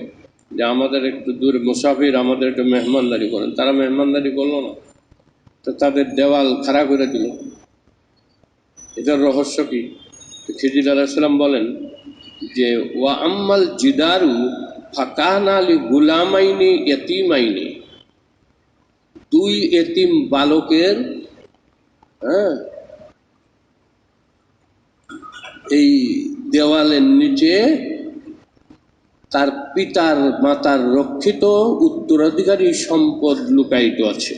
যে আমাদের একটু দূর মুসাফির, আমাদের একটু মেহমানদারি করেন, তারা মেহমানদারি করলো না, তো তাদের দেওয়াল খাড়া করে দিল। এটার রহস্য কি? খিজির আলাইহিস সালাম বলেন যে ওয়া আম্মাল জিদারু ফাকানা লি গুলামাইনি ইয়াতীমাইনি, দুই এতিম বালকের, হ্যাঁ, এই দেওয়ালের নিচে তার পিতার মাতার রক্ষিত উত্তরাধিকারী সম্পদ লুকায়িত আছে।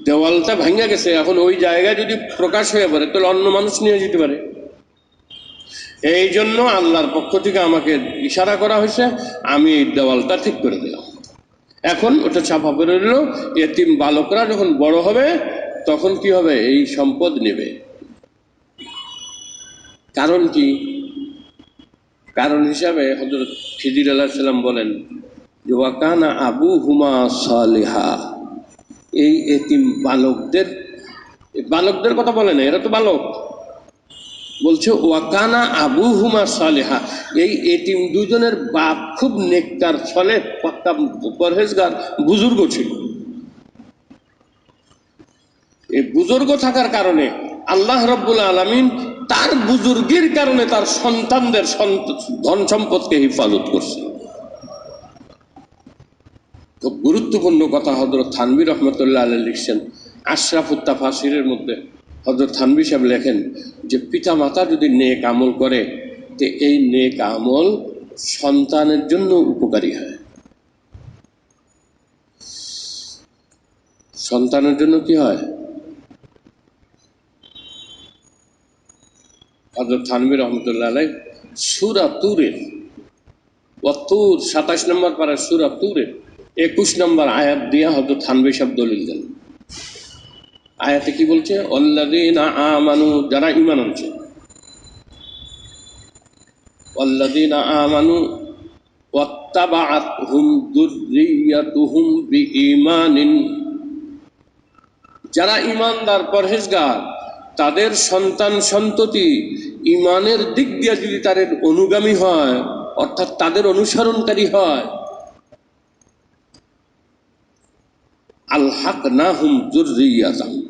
দেওয়ালটা ভাঙা গেছে, এখন ওই জায়গায় যদি প্রকাশ হয়ে পড়ে তাহলে অন্য মানুষ নিয়ে যেতে পারে। এই জন্য আল্লাহর পক্ষ থেকে আমাকে ইশারা করা হয়েছে, আমি এই দেওয়ালটা ঠিক করে দিলাম। এখন ওটা চাপা পড়ে রইল, এতিম বালকরা যখন বড় হবে তখন কি হবে? এই সম্পদ নেবে। কারণ কি? কারণ হিসাবে হযরত খিজির আলাইহিস সালাম বলেন যে ওয়াকানা আবু হুমা সালিহা, এই এতিম বালকদের, বালকদের কথা বলে না, এরা তো বালক, বলছে ওয়াকানা আবু হুমা সালেহা, এই এতিম দুজনের বাপ খুব নেককার, সালেহ, পাক্কা পরহেজগার বুজুর্গ ছিল। এই বুজুর্গ থাকার কারণে আল্লাহ রাব্বুল আলামিন তার বুজুর্গের কারণে তার সন্তানদের ধন সম্পদকে হেফাজত করছে। খুব গুরুত্বপূর্ণ কথা হযরত থানভী রহমতুল্লাহ আলাইহি লিখছেন আশরাফুত তাফাসিরের মধ্যে। হযরত থানভী সাহেব লেখেন যে পিতা মাতা যদি নেক আমল করে, তো এই নেক আমল সন্তানের জন্য উপকারী হয়। সন্তানের জন্য কি হয়? হযরত থানভী রহমতুল্লাহ আলাইহি সূরা তুরের, ওয়াত্তুর 27 নম্বর পারা সূরা তুরের 21 নম্বর আয়াত দিয়া হযরত থানভী সাহেব দলিল দেন। আয়াতে কি বলছে? আল্লাযীনা আমানু, যারা ঈমান আনছে, আল্লাযীনা আমানু ওয়াত্তাবাআতহুম যুররিয়াতুহুম বিঈমানিন, যারা ঈমানদার পরহেজগার তাদের সন্তান সন্ততি ঈমানের দিক দিয়ে যদি তাদের অনুগামী হয়, অর্থাৎ তাদের অনুসরণকারী হয়, আলহাকনাহুম যুররিয়াতাহুম,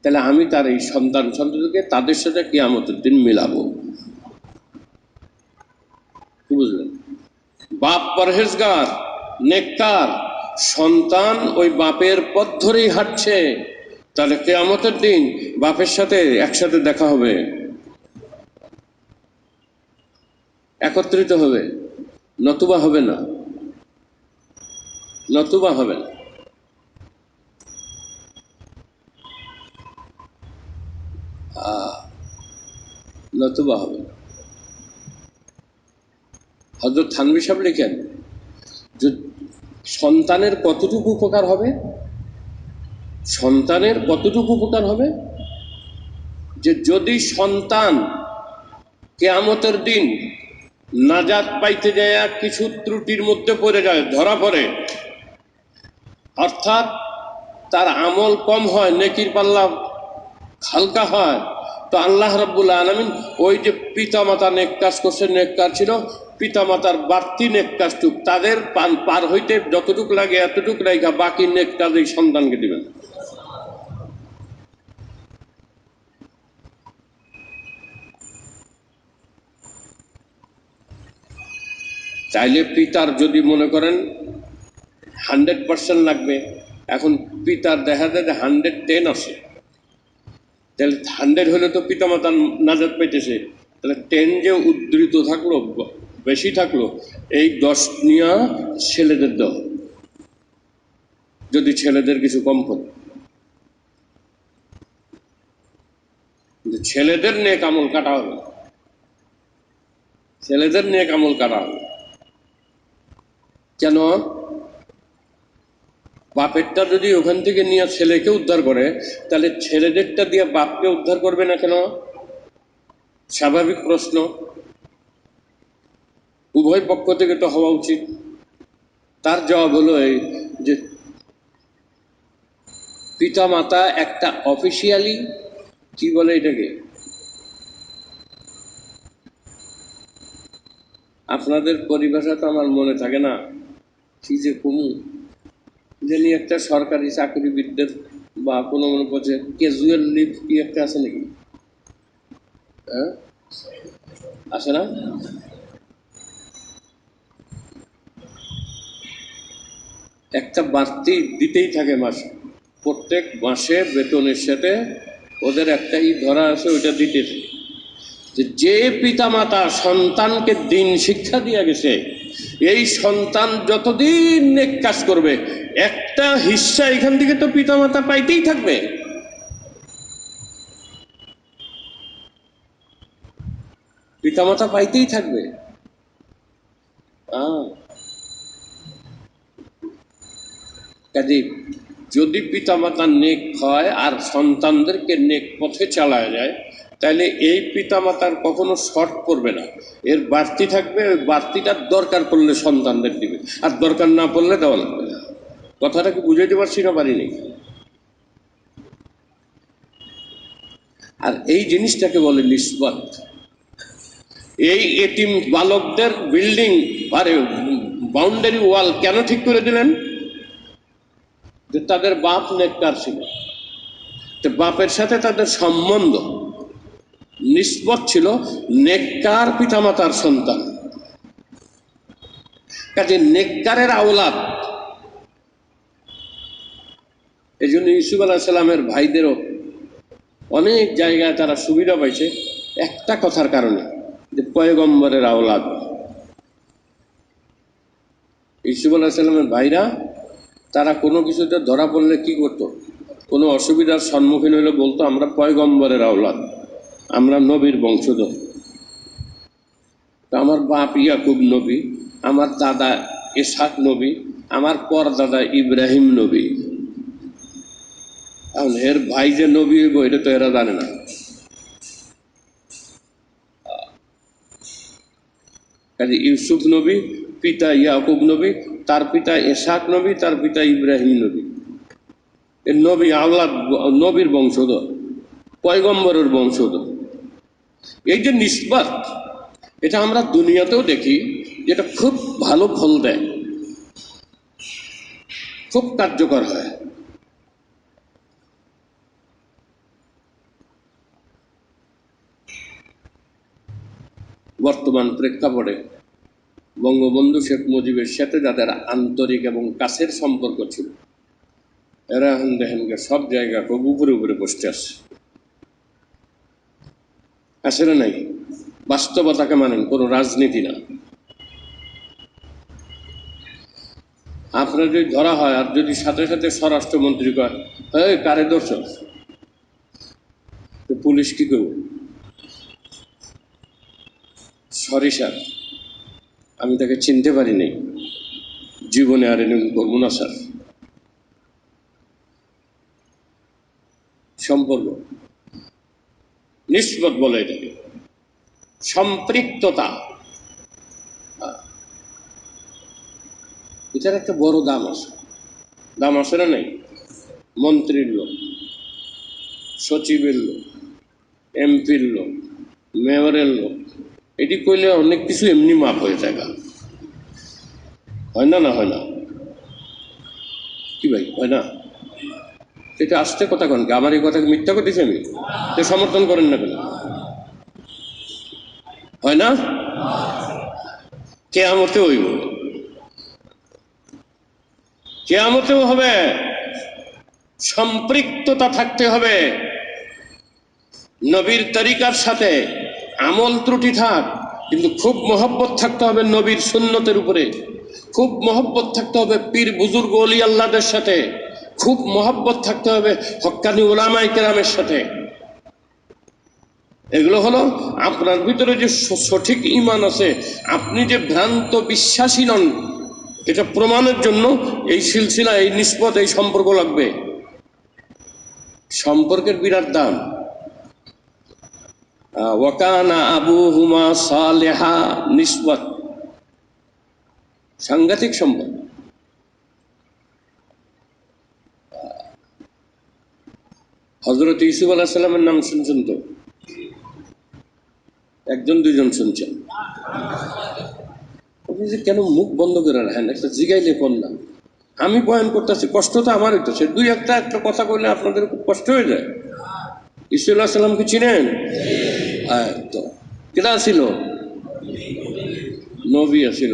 তাহলে আমি তার এই সন্তান সন্ততিকে তাদের সাথে কিয়ামতের দিন মিলাবো। কি বুঝলেন? বাপ পরহেজগার নেককার, সন্তান ওই বাপের পথ ধরেই হাঁটছে, তাহলে কিয়ামতের দিন বাপের সাথে একসাথে দেখা হবে, একত্রিত হবে, নতুবা হবে না, নতুবা হবে না। নতুবা হবে না। হযরত থানভী সাহেব লিখেন যে সন্তানের কতটুকু উপকার হবে, সন্তানের কতটুকু উপকার হবে, যে যদি সন্তান কিয়ামতের দিন নাজাত পাইতে যায় কিছু ত্রুটির মধ্যে পড়ে যায়, ধরা পড়ে, অর্থাৎ তার আমল কম হয়, নেকির পাল্লা হালকা হয়, তো আল্লাহ রাব্বুল আলামিন ওই যে পিতামাতা নেক কাজ করছে, নেককার ছিল, পিতামাতার বাড়তি নেক কাজটুক তাদের পার হইতে যতটুক লাগে এতটুক রাইখা বাকি নেক কাজ এই সন্তানকে দিবেন। চাইলে পিতার যদি মনে করেন 100% লাগবে, এখন পিতার দেখা যায় যে 110 আছে, তাহলে 100 হলে তো পিতামাতা নাজাত পাইতেছে, তাহলে 10 যে উদ্ধৃত থাকলো, বেশি থাকলো, এই 10 নিয়ে ছেলেদের দাও, যদি ছেলেদের কিছু কম পড়ে, ছেলেদের নেক আমল কাটা হবে, ছেলেদের নেক আমল কাটা হবে। কেন? বাপেরটা যদি ওখান থেকে নিয়ে ছেলেকে উদ্ধার করে, তাহলে ছেলেদেরটা দিয়ে বাপকে উদ্ধার করবে না কেন? স্বাভাবিক প্রশ্ন, উভয় পক্ষ থেকে তো হওয়া উচিত। তার জবাব হলো এই যে পিতা মাতা একটা অফিসিয়ালি, কি বলে এটাকে, আপনাদের পরিভাষা তো আমার মনে থাকে না, কি যে কমু, জানি একটা সরকারি চাকরিবিদদের বা কোনো মনে করছে ক্যাজুয়াল লিভ কি একটা আছে নাকি? হ্যাঁ, আছে না? একটা বাড়তি দিতেই থাকে মাসে, প্রত্যেক মাসে বেতনের সাথে ওদের একটাই ধরা আছে, ওইটা দিতে থাকে। যে পিতামাতা সন্তানকে দিন শিক্ষা দিয়ে গেছে, এই সন্তান যতদিন নেক কাজ করবে একটা হিস্সা এখান থেকে তো পিতামাতা পাইতেই থাকবে। পিতামাতা পাইতেই থাকবে। কাজে যদি পিতামাতা নেক হয় আর সন্তানদেরকে নেক পথে চালায় যায়, তাহলে এই পিতামাতার কখনো শর্ট পড়বে না, এর বাড়তি থাকবে, ওই বাড়তিটার দরকার পড়লে সন্তানদের দিবে, আর দরকার না পড়লে দেওয়া লাগবে না। কথাটা কি বুঝাইতে পারছি না পারিনি? আর এই জিনিসটাকে বলে নিসবত। এই এতিম বালকদের বিল্ডিং আরে বাউন্ডারি ওয়াল কেন ঠিক করে দিলেন? যে তাদের বাপ নেককার ছিল, বাপের সাথে তাদের সম্বন্ধ নিসবত ছিল নেককার পিতামাতার সন্তান। কাজে নেককারের আওলাদ, এই জন্য ইউসুফ আলাইহিস সালামের ভাইদেরও অনেক জায়গায় তারা সুবিধা পাইছে একটা কথার কারণে, যে পয়গম্বরের আওলাদ। ইউসুফ আলাইহিস সালামের ভাইরা তারা কোনো কিছুতে ধরা পড়লে কি করত, কোনো অসুবিধার সম্মুখীন হলে বলতো আমরা পয়গম্বরের আওলাদ, আমরা নবীর বংশধর। আমার বাপ ইয়াকুব নবী, আমার দাদা ইসহাক নবী, আমার পরদাদা ইব্রাহিম নবী। এখন এর ভাই যে নবী হইব এটা তো এরা জানে না। কাজে ইউসুফ নবী, পিতা ইয়াকুব নবী, তার পিতা ইসহাক নবী, তার পিতা ইব্রাহিম নবী। এর নবী আল্লাহ, নবীর বংশধর, পয়গম্বরের বংশধর। এই যে নিসবত, এটা আমরা দুনিয়াতেও দেখি, যেটা খুব ভালো ফল দেয়, খুব কার্যকর হয়। বর্তমান প্রেক্ষাপটে বঙ্গবন্ধু শেখ মুজিবের সাথে যাদের আন্তরিক এবং কাছের সম্পর্ক ছিল, এরা এখন দেখেন সব জায়গা খুব উপরে উপরে বসতে আসে। আসলে নাই, বাস্তবতাকে মানেন, কোনো রাজনীতি না। আপনার যদি ধরা হয় আর যদি সাথে সাথে স্বরাষ্ট্রমন্ত্রী কয় এই কারে ধরছ, তো পুলিশ কি করব? সরি স্যার, আমি তাকে চিনতে পারিনি, জীবনে আর এরকম করবো না স্যার। সম্পর্ক, নিসবত বলে এটাকে, সম্পৃক্ততা, এটার একটা বড় দাম আছে। দাম আছে না নাই? মন্ত্রীর লোক, সচিবের লোক, এমপির লোক, মেয়রের লোক, এটি কইলে অনেক কিছু এমনি মাপ হয়ে যায়। হয় না? না হয় না? কি ভাই, হয় না? এটা আসতে কথা কন, আমার এই কথাকে মিথ্যা করতেছি আমি? তো সমর্থন করেন না কেন? হয় না? কেয়ামতে হইব, কেয়ামতেও হবে। সম্পৃক্ততা থাকতে হবে নবীর তরিকার সাথে। আমল ত্রুটি থাক, কিন্তু খুব মহব্বত থাকতে হবে নবীর সুন্নতের উপরে। খুব মহব্বত থাকতে হবে পীর বুজুর্গ ওলি আল্লাহদের সাথে। খুব মহব্বত থাকতে হবে হক্কানি উলামায়ে কেরামের সাথে। এগুলো হলো আপনার ভিতরে যে সঠিক ঈমান আছে, আপনি যে ভ্রান্ত বিশ্বাসী নন, এটা প্রমাণের জন্য এই সিলসিলা, এই নিসবত, এই সম্পর্ক লাগবে। সম্পর্কের বিরাট দাম। ওয়াকানা আবুহুমা সালেহা, নিসবত সাংঘাতিক সম্পর্ক। হযরত ইউসুফ আলাইহিস সালামের নাম শুনছেন তো? একজন দুইজন শুনছেন? আপনি যে কেন মুখ বন্ধ করে রাখেন? একটা জিগাইলে কোন না, আমি বয়ান করতেছি, কষ্ট তো আমার হইতেছে। দুই একটা কথা বললে আপনাদের খুব কষ্ট হয়ে যায়। ইউসুফ আলাইহিস সালামকে চিনেন? তো কেটা ছিল? নবী ছিল।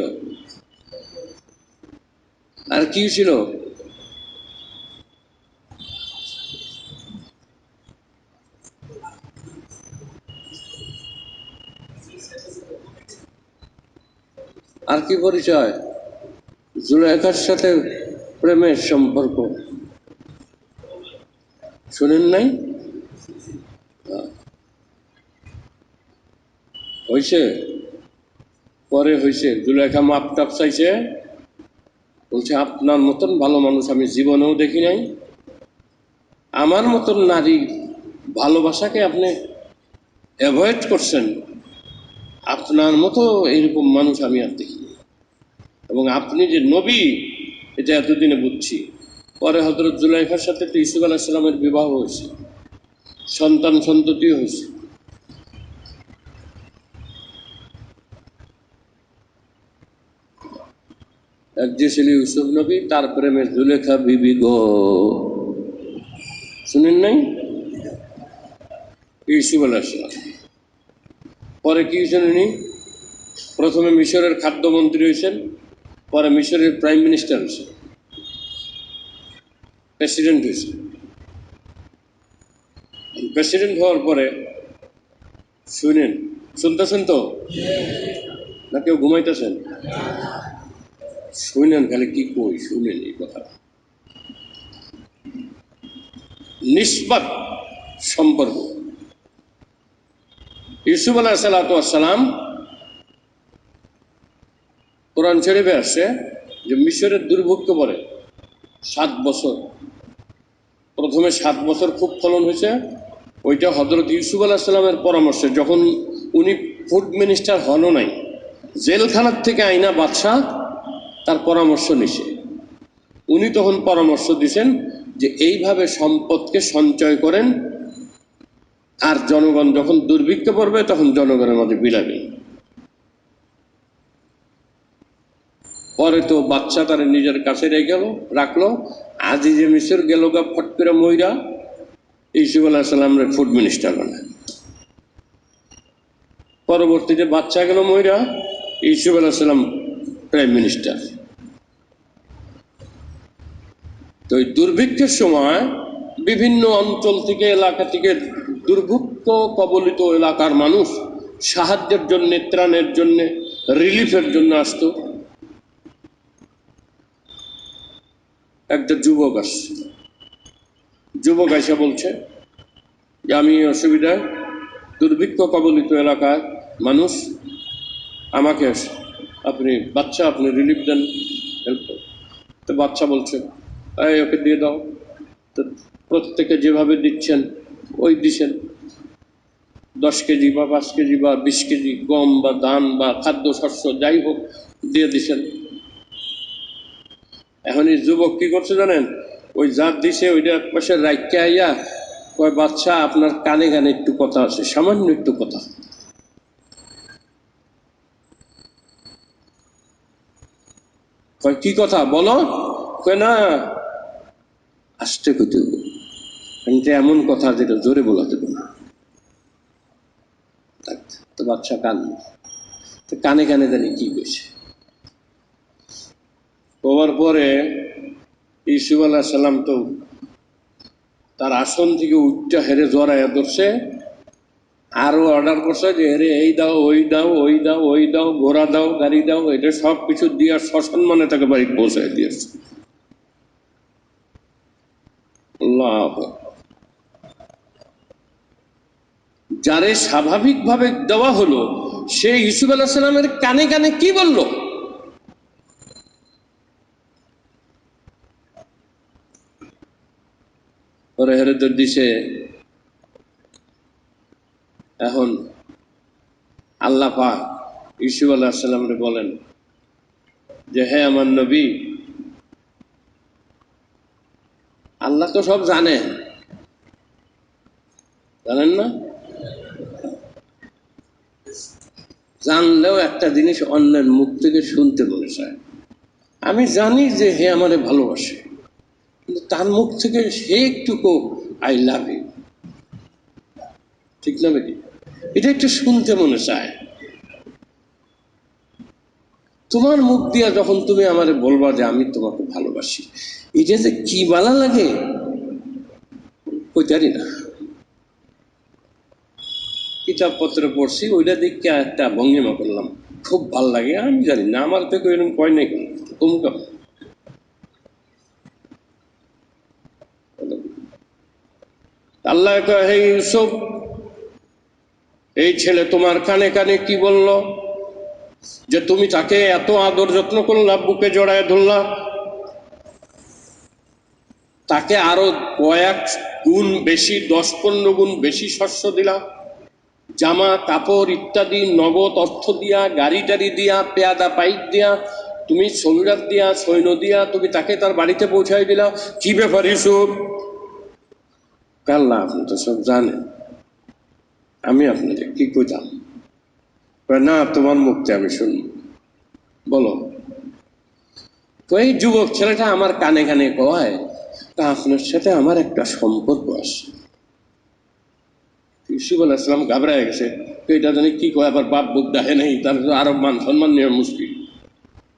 আর কি ছিল? আর কি পরিচয়? জুলাইখার সাথে প্রেমের সম্পর্ক। শুনেন নাই? হয়েছে, পরে হয়েছে। জুলাইখা মাপ টাপ চাইছে, বলছে আপনার মতন ভালো মানুষ আমি জীবনেও দেখি নাই। আমার মতন নারী ভালোবাসাকে আপনি অ্যাভয়েড করছেন, আপনার মতো এরকম মানুষ আমি আর দেখিনি। এবং আপনি যে নবী, এটা এতদিনে বুঝছি। পরে হযরত জুলাইখার সাথে তো ইউসুফ আলাইহিস সালামের বিবাহ হয়েছে, সন্তান সন্ততিও হয়েছে। এক যে ছিল ইউসুফ নবী, তার প্রেমের জুলেখা বিবি গো, শুনেন নাই? ইউসুফ আলাইহিস সালাম। পরে কি হয়েছেন উনি? প্রথমে মিশরের খাদ্যমন্ত্রী হয়েছেন, পরে মিশরের প্রাইম মিনিস্টার হয়েছেন, প্রেসিডেন্ট হয়েছেন। প্রেসিডেন্ট হওয়ার পরে শুনেন, শুনতেছেন তো না কেউ ঘুমাইতেছেন? শুনেন, খালি কি কই শুনেন এই কথা। নিসবত সম্পর্ক। ইউসুফ আলাইহিস সালাম কোরআন শরীফে আসছে যে মিশরের দুর্ভিক্ষ পরে 7 বছর, প্রথমে 7 বছর খুব ফলন হয়েছে। ওইটা হযরত ইউসুফ আলাইহিস সালামের পরামর্শে, যখন উনি ফুড মিনিস্টার হনও নাই, জেলখানার থেকে আইনা বাদশাহ তার পরামর্শ নিছে, উনি তখন পরামর্শ দিয়েছেন যে এইভাবে সম্পদকে সঞ্চয় করেন, আর জনগণ যখন দুর্ভিক্ষে পড়বে তখন জনগণের মধ্যে বিলাবেন। পরে তো বাচ্চা তার নিজের কাছে রাখলো। আজিজে মিশর গেল গা ফট করে মইরা, ইউসুফ আলাইহিস সালামের ফুড মিনিস্টার বানায়। পরবর্তীতে বাচ্চা গেল মইরা, ইউসুফ আলাইহিস সালাম প্রাইম মিনিস্টার। তো এই দুর্ভিক্ষের সময় বিভিন্ন অঞ্চল থেকে, এলাকা থেকে দুর্ভিক্ষ কবলিত এলাকার মানুষ সাহায্যের জন্য, ত্রাণের জন্য, রিলিফের জন্য আসতো। একটা যুবক আসছে, যুবক এসে বলছে যে আমি অসুবিধায়, দুর্ভিক্ষ কবলিত এলাকার মানুষ, আমাকে আপনি রিলিফ দেন, হেল্প করেন। তো বাচ্চা বলছে এই ওকে দিয়ে দাও। তো প্রত্যেকে যেভাবে দিচ্ছেন ওই দিচ্ছেন, 10 কেজি বা 5 কেজি বা 20 কেজি গম বা ধান বা খাদ্য শস্য যাই হোক দিয়ে দিচ্ছেন। এখন এই যুবক কি করছে জানেন? ওই যার দিছে ওইটা এক পাশে রাখতে আইয়া কয়, বাচ্চা আপনার কানে কানে একটু কথা আছে, সামান্য একটু কথা। কয় কি কথা বলো? কয় না, আস্তে কইতে হবে, এমন কথা যেটা জোরে বলা যাবে না। তো বাচ্চা কানে কানে জানি কি কইছে। হওয়ার পরে ইউসুফ আলাইহিস সালাম তো তার আসন থেকে উঠটা হেরে জড়াইয়া ধরছে, আরো অর্ডার করছে যে হেরে এই দাও, ওই দাও, ওই দাও, ওই দাও, ঘোড়া দাও, গাড়ি দাও, এটা সব কিছু দিয়ে সসম্মানে তাকে বাড়ি পৌঁছায় দিয়েছে। আল্লাহ, যারে স্বাভাবিকভাবে দেওয়া হলো সে ইউসুফ আলাইহিস সালামের কানে কানে কি বলল? পরে হেরে তো দিছে। এখন আল্লাহ পাক ইউসুফ আলাইহিস সালামকে বলেন যে হে আমার নবী, আল্লাহ তো সব জানেন না? জানলেও একটা জিনিস অন্যের মুখ থেকে শুনতে মনে চায়। আমি জানি যে হে আমারে ভালোবাসে, কিন্তু তার মুখ থেকে সে একটুকু আই লাভ ইউ, ঠিক না বেটি? এটা একটু শুনতে মনে চায়। তোমার মুখ দিয়া যখন তুমি আমারে বলবা যে আমি তোমাকে ভালোবাসি, এটা যে কি ভালো লাগে কইতারি না। কিতাবপত্র পড়ছি, ওইটা দেখে একটা ভঙ্গিমা করলাম, খুব ভাল লাগে। আমি জানি না, আমার থেকে এরকম কয় নাই কেন, তমুক আল্লাহ কয়, হে ইউসুফ, এই ছেলে তোমার কানে কানে কি বলল যে তুমি তাকে এত আদর যত্ন করলা, বুকে জড়ায় ধরলা, তাকে আরো কয়েক গুণ বেশি, 10-15 গুণ বেশি শস্য দিলা, জামা কাপড় ইত্যাদি নগদ অর্থ দিয়া, গাড়ি টাড়ি দিয়া, পেয়াদা পাইক দিয়া, তুমি সোলজার দিয়া, সৈন্য দিয়া তুমি তাকে তার বাড়িতে পৌঁছাই দিলা। কি ব্যাপার ইউসুফ? আল্লাহ আপনি তো সব জানেন, আমি আপনাকে কি কইতাম? না, তোমার মুক্তি আমি শুনব, বলো। তো এই যুবক ছেলেটা আমার কানে কানে কয়, তা আপনার সাথে আমার একটা সম্পর্ক আছে। ইউসুফ আলাইহিস সালাম ঘাবড়ায় গেছে, এটা জানি কি কয়, আবার বাপ বুক ডাহে নেই, তার আরো মান সম্মান নেওয়া মুশকিল।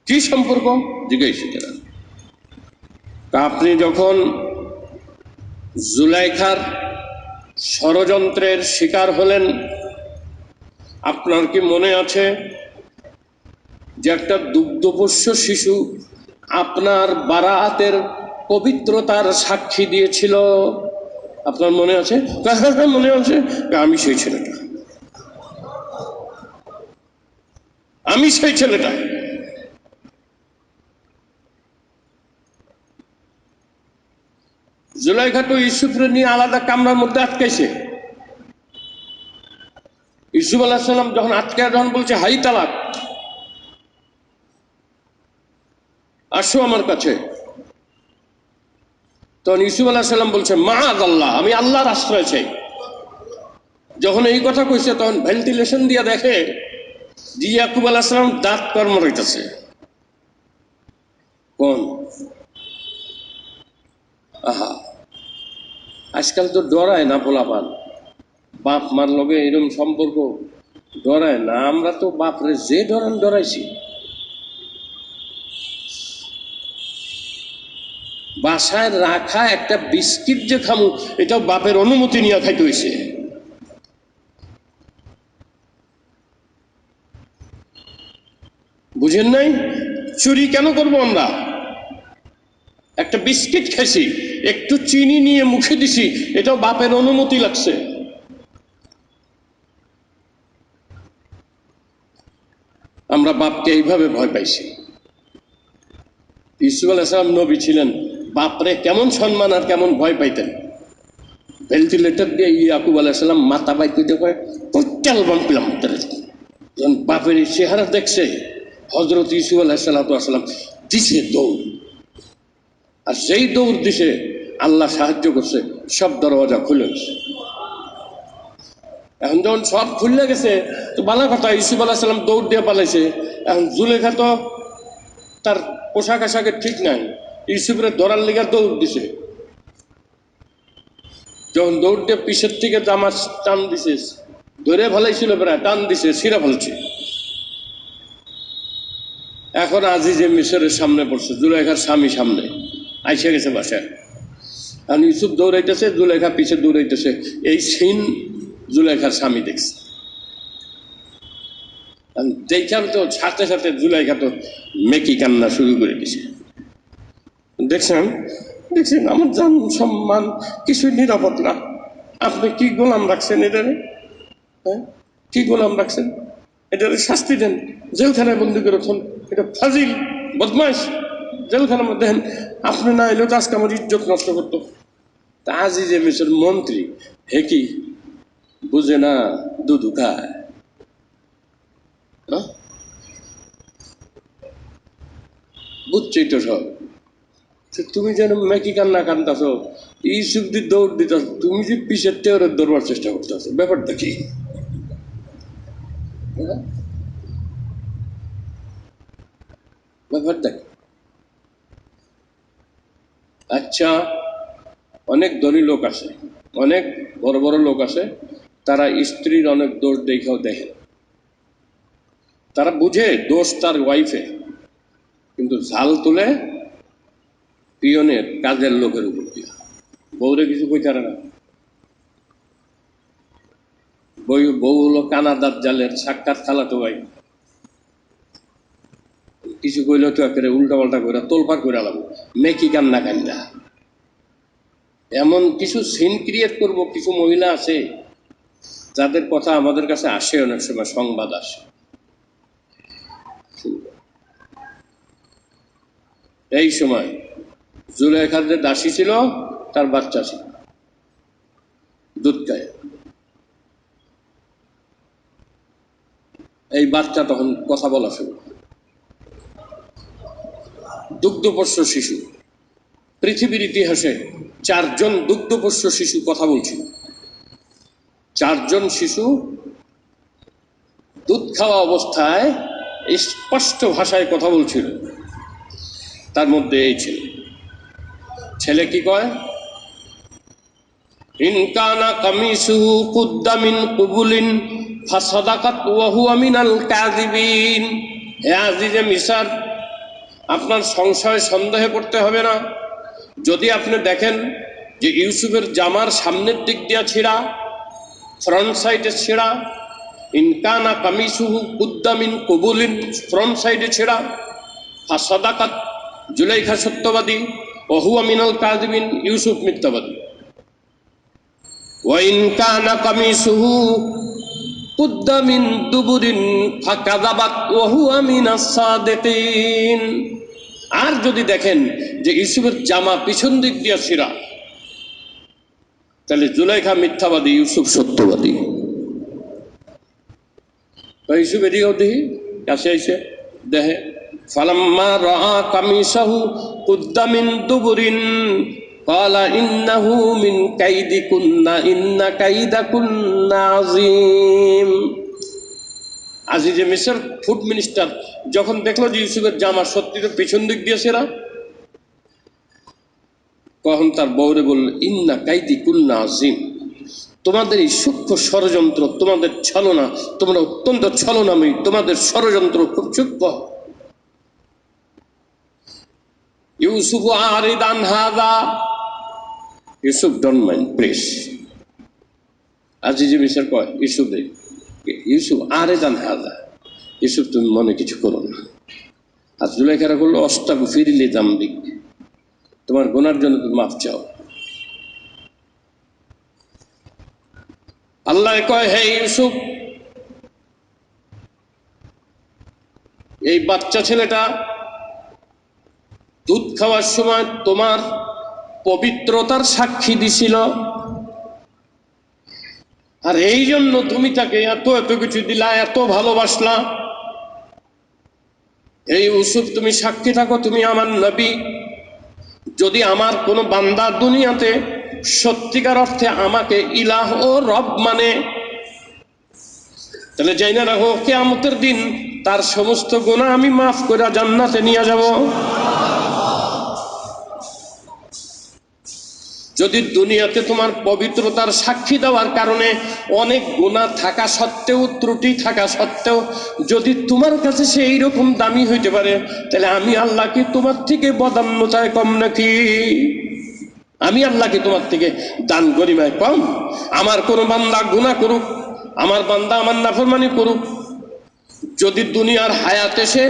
কি সম্পর্ক জিজ্ঞাসা করেন? আপনি যখন জুলাইখার ষড়যন্ত্রের শিকার হলেন, আপনার কি মনে আছে যে একটা দুগ্ধপোষ্য শিশু আপনার বারাতের পবিত্রতার সাক্ষী দিয়েছিল? আপনার মনে আছে? মনে আছে। আমি সেই ছেলেটা, আমি সেই ছেলেটা। জুলাইখা তো ইউসুফরে নিয়ে আলাদা কামরার মধ্যে আটকাইছে। ইউসুফ আলাইহিস সালাম যখন আটকায়, যখন বলছে হাই তালাক, আসো আমার কাছে, তখন ইউসুফ আলাইহিস সালাম বলছে মাআযাল্লাহ, আমি আল্লাহর আশ্রয় চাই। যখন এই কথা কইছে তখন ভেন্টিলেশন দিয়ে দেখে যে ইয়াকুব আলাইহিস সালাম দাঁত কর্ম রইতেছে। কোন আহা, আজকাল তো ডরায় না পোলাপান, বাপ মার লগে এরকম সম্পর্ক ডরায় না। আমরা তো বাপরে যে ডরান ডরাইছি। বাসায় রাখা একটা বিস্কিট যে খামু, এটাও বাপের অনুমতি নিয়ে খাইতে হয়েছে। বুঝেন নাই? চুরি কেন করবো আমরা? একটা বিস্কিট খাইছি, একটু চিনি নিয়ে মুখে দিছি, এটাও বাপের অনুমতি লাগছে। আমরা বাপকে এইভাবে ভয় পাইছি। ইউসুফ আলাইহিস সালাম নবী ছিলেন, বাপরে কেমন সম্মান আর কেমন ভয় পাইতেন। ভেন্টিলেটর দিয়ে ইয়াকুব আলাইহিস সালাম মাথা বাইতে করে পচাল বাম পেলাম। যখন বাপের চেহারা দেখছে, হযরত ইউসুফ আলাইহিস সালাম দিছে দৌড়, আর সেই দৌড় দিছে আল্লাহ সাহায্য করছে, সব দরওয়াজা খুলে গেছে। এখন যখন সব খুলে গেছে তো ভালো কথা, ইউসুফ আলাইহিস সালাম দৌড় দিয়ে পালাইছে। এখন জুলেখা তো তার পোশাক আশাকের ঠিক নাই, ইউসুফের ধরার লিগা দৌড় দিছে। যখন দৌড় দিয়ে পিছের থেকে জামা টান দিছে, ধরে ফেলাইছিল, প্রায় টান দিছে, ছিঁড়া ফেলছে। এখন আজিজে মিশরের সামনে পড়ছে, জুলেখার স্বামী সামনে আইসে গেছে বাসায়। এখন ইউসুফ দৌড়াইতেছে, জুলেখা পিছে দৌড়াইতেছে। এই সিন জুলেখার স্বামী দেখছে। দেখলাম তো সাথে সাথে জুলেখা তো মেকি কান্না শুরু করে দিছে। দেখছেন দেখছেন আমার জান সম্মান কিছুই নিরাপদ না। আপনি কি গোলাম রাখছেন এটারে? হ্যাঁ, কি গোলাম রাখছেন? এটারে শাস্তি দেন, জেলখানায় বন্দি করে রাখুন। এটা ফাজিল, বদমাইশ, জেলখানার মধ্যে দেন। আপনি না এলেও তো আজকে আমার ইজ্জত নষ্ট করতো। তা আজিজে মিশর মন্ত্রী, হে কি বুঝে না, দুধু খায়। বুঝছেই তো সব। তুমি যেন মেকি কান্না কান্দাছ, ইউসুফ দি দৌড় দিতেছ, তুমি যে পিছের টেওরে দৌড়বার চেষ্টা করতেছ, ব্যাপারটা কি? ব্যাপারটা কি? আচ্ছা, অনেক ধনী লোক আছে, অনেক বড় বড় লোক আছে, তারা স্ত্রীর অনেক দোষ দেখেও দেখে, তারা বুঝে দোষ তার ওয়াইফে, কিন্তু ঝাল তুলে পিয়নের কাজের লোকের উপর দিয়ে। বউরে কিছু কইতে পারে না। বউ হলো কানাদার জালের সাক্ষাৎ খালাতো ভাই, কিছু কইলে তো একেবারে উল্টা পাল্টা করে তোলপার করে লাগবো, মেকি কান্না কান্দা। এমন কিছু সিন ক্রিয়েট করব, কিছু মহিলা আছে যাদের কথা আমাদের কাছে আসে, অনেক সময় সংবাদ আসে। এই সময় জুলেখার যে দাসী ছিল, তার বাচ্চা ছিল, দুধ খায়। এই বাচ্চা তখন কথা বলা শুরু। দুগ্ধপোষ্য শিশু, পৃথিবীর ইতিহাসে 4 জন দুগ্ধপোষ্য শিশু কথা বলছিল। 4 জন শিশু দুধ খাওয়া অবস্থায় স্পষ্ট ভাষায় কথা বলছিল। তার মধ্যে এই ছেলে কি কয়, ইনকানা কামিসুহু কুদ্দা মিন কুবুলিন ফাসাদাকাত ওয়া হুয়া মিনাল কাযিবিন। হে আজিজে মিসর, আপনার সংশয় সন্দেহে পড়তে হবে না। যদি আপনি দেখেন যে ইউসুফের জামার সামনের দিক দিয়া ছিঁড়া, ফ্রন্ট সাইডে ছেঁড়া, ইনকানা কামিসুহু কুদ্দা মিন কুবুলিন, ফ্রন্ট সাইডে ছেঁড়া, ফাসাদাকাত জুলাইখা সত্যবাদী, ওয়া হুয়া মিনাল কাযিবিন ইউসুফ মিথ্যাবাদী। ওয়াইন কানা কামিসুহু কুদ্দা মিন দুবুরিন ফাকাযাবাত ওয়া হুয়া মিনাস সাদিকিন। আর যদি দেখেন যে ইউসুফের জামা পিছন দিক দিয়ে ছিঁড়া, তাহলে জুলাইখা মিথ্যাবাদী, ইউসুফ সত্যবাদী। ইউসুফ এদিকেও দেখি কাছে আইসে দেহে ফালাম্মা রাআ কামিসাহু কুদ্দা মিন দুবুরিন ক্বালা ইন্নাহু মিন কাইদিকুন্না ইন্না কাইদাকুন্না আযীম। আজিজে মিসর ফুড মিনিস্টার যখন দেখলো যে ইউসুফের জামা সত্যি তো পিছন দিক দিয়েছে এরা, তখন তার বউরে বলল ইন্না কাইদিকুন্না আযীম, তোমাদের এই সূক্ষ্ম ষড়যন্ত্র, তোমাদের ছলনা, তোমরা অত্যন্ত ছলনাময়ী, তোমাদের ষড়যন্ত্র খুব সূক্ষ্ম। ইউসুফ আরিদ আন হাযা, ইউসুফ ডোন্ট মাইন্ড প্লিজ। আজিজে মিসর কয় ইউসুফ আরিদ আন হাযা, ইউসুফ তুমি মনে কিছু করো না। আর জুলাইখারা বললো অস্তাগফিরলি যামবিক, তোমার গুনার জন্য তুমি মাফ চাও। আল্লাহ কয় হে ইউসুফ, এই বাচ্চা ছেলেটা দুধ খাওয়ার সময় তোমার পবিত্রতার সাক্ষী দিছিল, আর এই জন্য তুমি তাকে এত এত কিছু দিলা, এত ভালোবাসলা। এই ইউসুফ তুমি সাক্ষী থাকো, তুমি আমার নবী। যদি আমার কোনো বান্দা দুনিয়াতে সত্যিকার অর্থে আমাকে ইলাহ ও রব মানে, তাহলে যাই না রাখো কিয়ামতের দিন তার সমস্ত গুনাহ আমি মাফ করে জান্নাতে নিয়ে যাব। যদি দুনিয়াতে তোমার পবিত্রতার সাক্ষী দেওয়ার কারণে অনেক গুনাহ থাকা সত্ত্বেও, ত্রুটি থাকা সত্ত্বেও যদি তোমার কাছে সে এইরকম দামি হইতে পারে, তাহলে আমি আল্লাহ কি তোমার থেকে বদান্যতায় কম নাকি? আমি আল্লাহ কি তোমার থেকে দান গরিমায় কম? আমার কোনো বান্দা গুনাহ করুক, আমার বান্দা আমার নাফরমানি করুক, যদি দুনিয়ার হায়াতে সে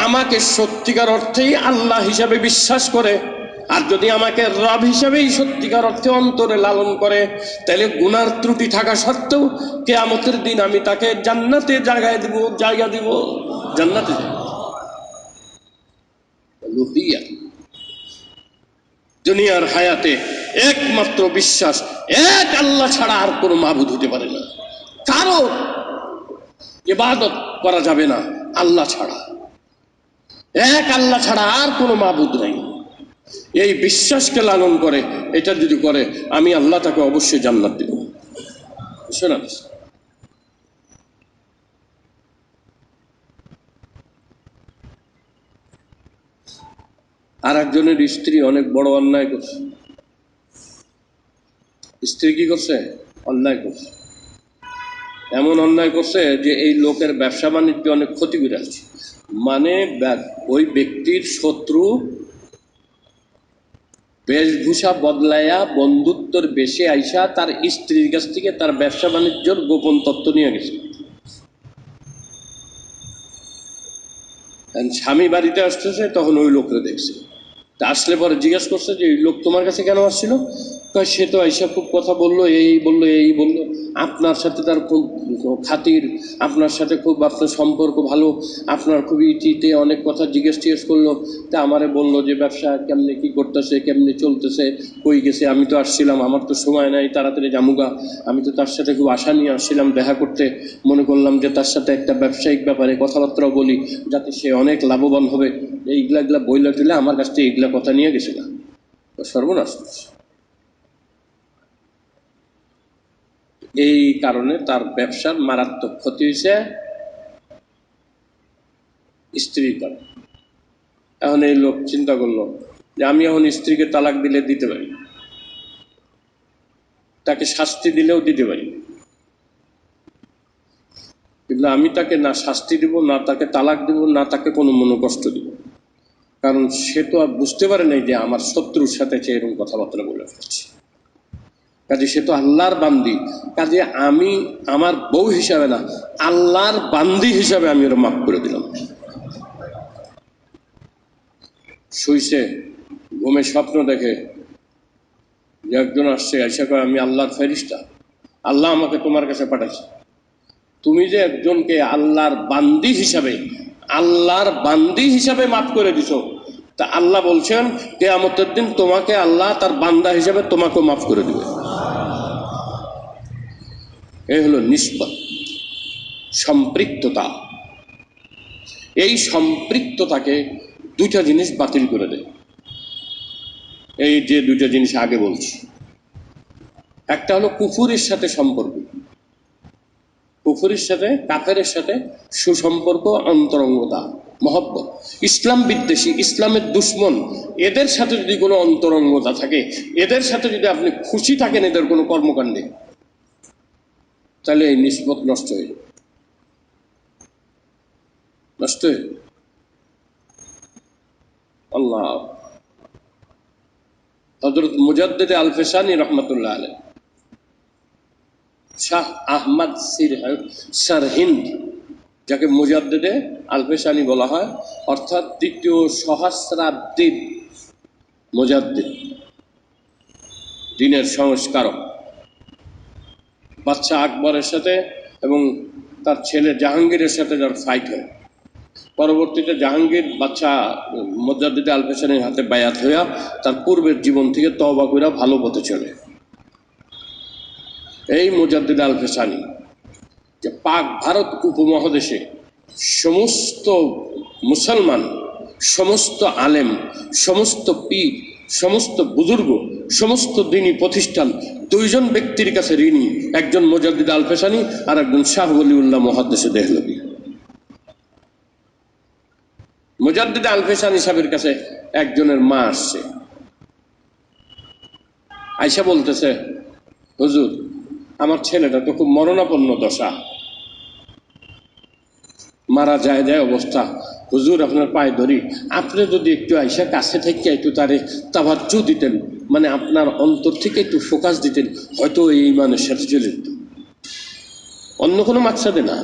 আমাকে সত্যিকার অর্থেই আল্লাহ হিসাবে বিশ্বাস করে, আর যদি আমাকে রব হিসাবেই সত্যিকার অর্থে অন্তরে লালন করে, তাহলে গুনার ত্রুটি থাকা সত্ত্বেও কিয়ামতের দিন আমি তাকে জান্নাতে জায়গা দিব জান্নাতে। দুনিয়ার হায়াতে একমাত্র বিশ্বাস এক আল্লাহ ছাড়া আর কোনো মাবুদ হতে পারে না, কারো ইবাদত করা যাবে না আল্লাহ ছাড়া, এক আল্লাহ ছাড়া আর কোনো মাবুদ নাই। এই বিশ্বাসকে লালন করে, এটা যদি করে আমি আল্লাহ তাকে অবশ্যই জান্নাত দেব। শোনা, আর একজনের স্ত্রী অনেক বড় অন্যায় করছে। স্ত্রী কি করছে? অন্যায় করছে। এমন অন্যায় করছে যে এই লোকের ব্যবসা বাণিজ্য অনেক ক্ষতি করে আসছে। মানে ওই ব্যক্তির শত্রু বেশভূষা বদলাইয়া বন্ধুত্বর বেশে আইসা তার স্ত্রীর কাছ থেকে তার ব্যবসা বাণিজ্যর গোপন তথ্য নিয়ে গেছে। স্বামী বাড়িতে আসতেছে, তখন ওই লোকরে দেখছে, তা আসলে পরে জিজ্ঞেস করছে যে এই লোক তোমার কাছে কেন আসছিল? সে তো আইসা খুব কথা বললো, এই বললো, আপনার সাথে তার খুব খাতির, আপনার সাথে খুব আপনার সম্পর্ক ভালো, আপনার খুবই ইটিতে অনেক কথা জিজ্ঞেস করলো। তা আমারে বললো যে ব্যবসা কেমনে কি করতেছে, কেমনে চলতেছে, কই গেছে। আমি তো আসছিলাম, আমার তো সময় নাই, তাড়াতাড়ি জামুগা। আমি তো তার সাথে খুব আশা নিয়ে আসছিলাম দেখা করতে, মনে করলাম যে তার সাথে একটা ব্যবসায়িক ব্যাপারে কথাবার্তাও বলি, যাতে সে অনেক লাভবান হবে। এইগুলা বইলা টুলে আমার কাছ থেকে এইগুলা কথা নিয়ে গেছিলাম। সর্বনাশ। এই কারণে তার ব্যবসার মারাত্মক ক্ষতি হয়েছে স্ত্রীর কারণে। এখন এই লোক চিন্তা করলো যে আমি এখন স্ত্রীকে তালাক দিলে দিতে পারি, তাকে শাস্তি দিলেও দিতে পারি, কিন্তু আমি তাকে না শাস্তি দিব, না তাকে তালাক দিব, না তাকে কোনো মনোকষ্ট দিব। কারণ সে তো আর বুঝতে পারে নাই যে আমার শত্রুর সাথে সে এরকম কথাবার্তা বলে ফেলছে। কাজে সে তো আল্লাহর বান্দি, কাজে আমি আমার বউ হিসাবে না, আল্লাহর বান্দি হিসাবে আমি ওরা মাফ করে দিলাম। শুইছে, ঘুমে স্বপ্ন দেখে যে একজন আসছে, আইসা কয় আমি আল্লাহর ফেরেশতা, আল্লাহ আমাকে তোমার কাছে পাঠাইছে। তুমি যে একজনকে আল্লাহর বান্দি হিসাবে মাফ করে দিছো, তা আল্লাহ বলছেন কিয়ামতের দিন তোমাকে আল্লাহ তার বান্দা হিসাবে তোমাকেও মাফ করে দিবে। এই হলো নিসবত, সম্পৃক্ততা। এই সম্পৃক্ততাকে দুইটা জিনিস বাতিল করে দেয়। এই যে দুইটা জিনিস আগে বলছি, একটা হলো কুফুরের সাথে সম্পর্ক, কুফুরের সাথে কাফেরের সাথে সুসম্পর্ক, অন্তরঙ্গতা, মহব্বত। ইসলাম বিদ্বেষী, ইসলামের দুশ্মন, এদের সাথে যদি কোনো অন্তরঙ্গতা থাকে, এদের সাথে যদি আপনি খুশি থাকেন এদের কোনো কর্মকাণ্ডে, তাহলে এই নিসবত নষ্ট হয়ে যাবে, নষ্ট হয়ে যাবে। আল্লাহ। হযরত মুজাদ্দিদ আল-ফিসানি রহমতুল্লাহ আলাইহ, শাহ আহমদ সরহিন্দ, যাকে মুজাদ্দিদে আল-ফিসানি বলা হয়, অর্থাৎ দ্বিতীয় সহস্রাব্দীর মুজাদ্দিদ, দ্বীনের সংস্কারক। বাদশা আকবরের সাথে এবং তার ছেলে জাহাঙ্গীরের সাথে যার ফাইট হয়, পরবর্তীতে জাহাঙ্গীর বাদশা মুজাদ্দিদ আল-ফিসানির হাতে বায়াত হইয়া তার পূর্বের জীবন থেকে তওবা কইরা ভালো পথে চলে। এই মুজাদ্দিদ আল-ফিসানি যে পাক ভারত উপমহাদেশে সমস্ত মুসলমান, সমস্ত আলেম, সমস্ত পীর, সমস্ত বুজুর্গ, সমস্ত দ্বীনি প্রতিষ্ঠান দুইজন ব্যক্তির কাছে ঋণী, একজন মুজাদ্দিদ আল-ফিসানি আর একজন শাহ ওলিউল্লাহ মুহাদ্দিসে দেহলভী। মুজাদ্দিদ আল-ফিসানি সাহেবের কাছে একজনের মা আসছে, আয়সা বলতেছে, হুজুর আমার ছেলেটা তো খুব মরণাপন্ন দশা, মারা যায় যায় অবস্থা, হুজুর আপনার পায়ে ধরি, আপনি যদি একটু আয়সা কাছে থেকে একটু তারে তাওয়াজ্জু দিতেন, মানে আপনার অন্তর থেকে একটু ফোকাস দিতেন, হয়তো এই ইমানের সাথে চলে যেত। অন্য কোনো মাকসাদে না,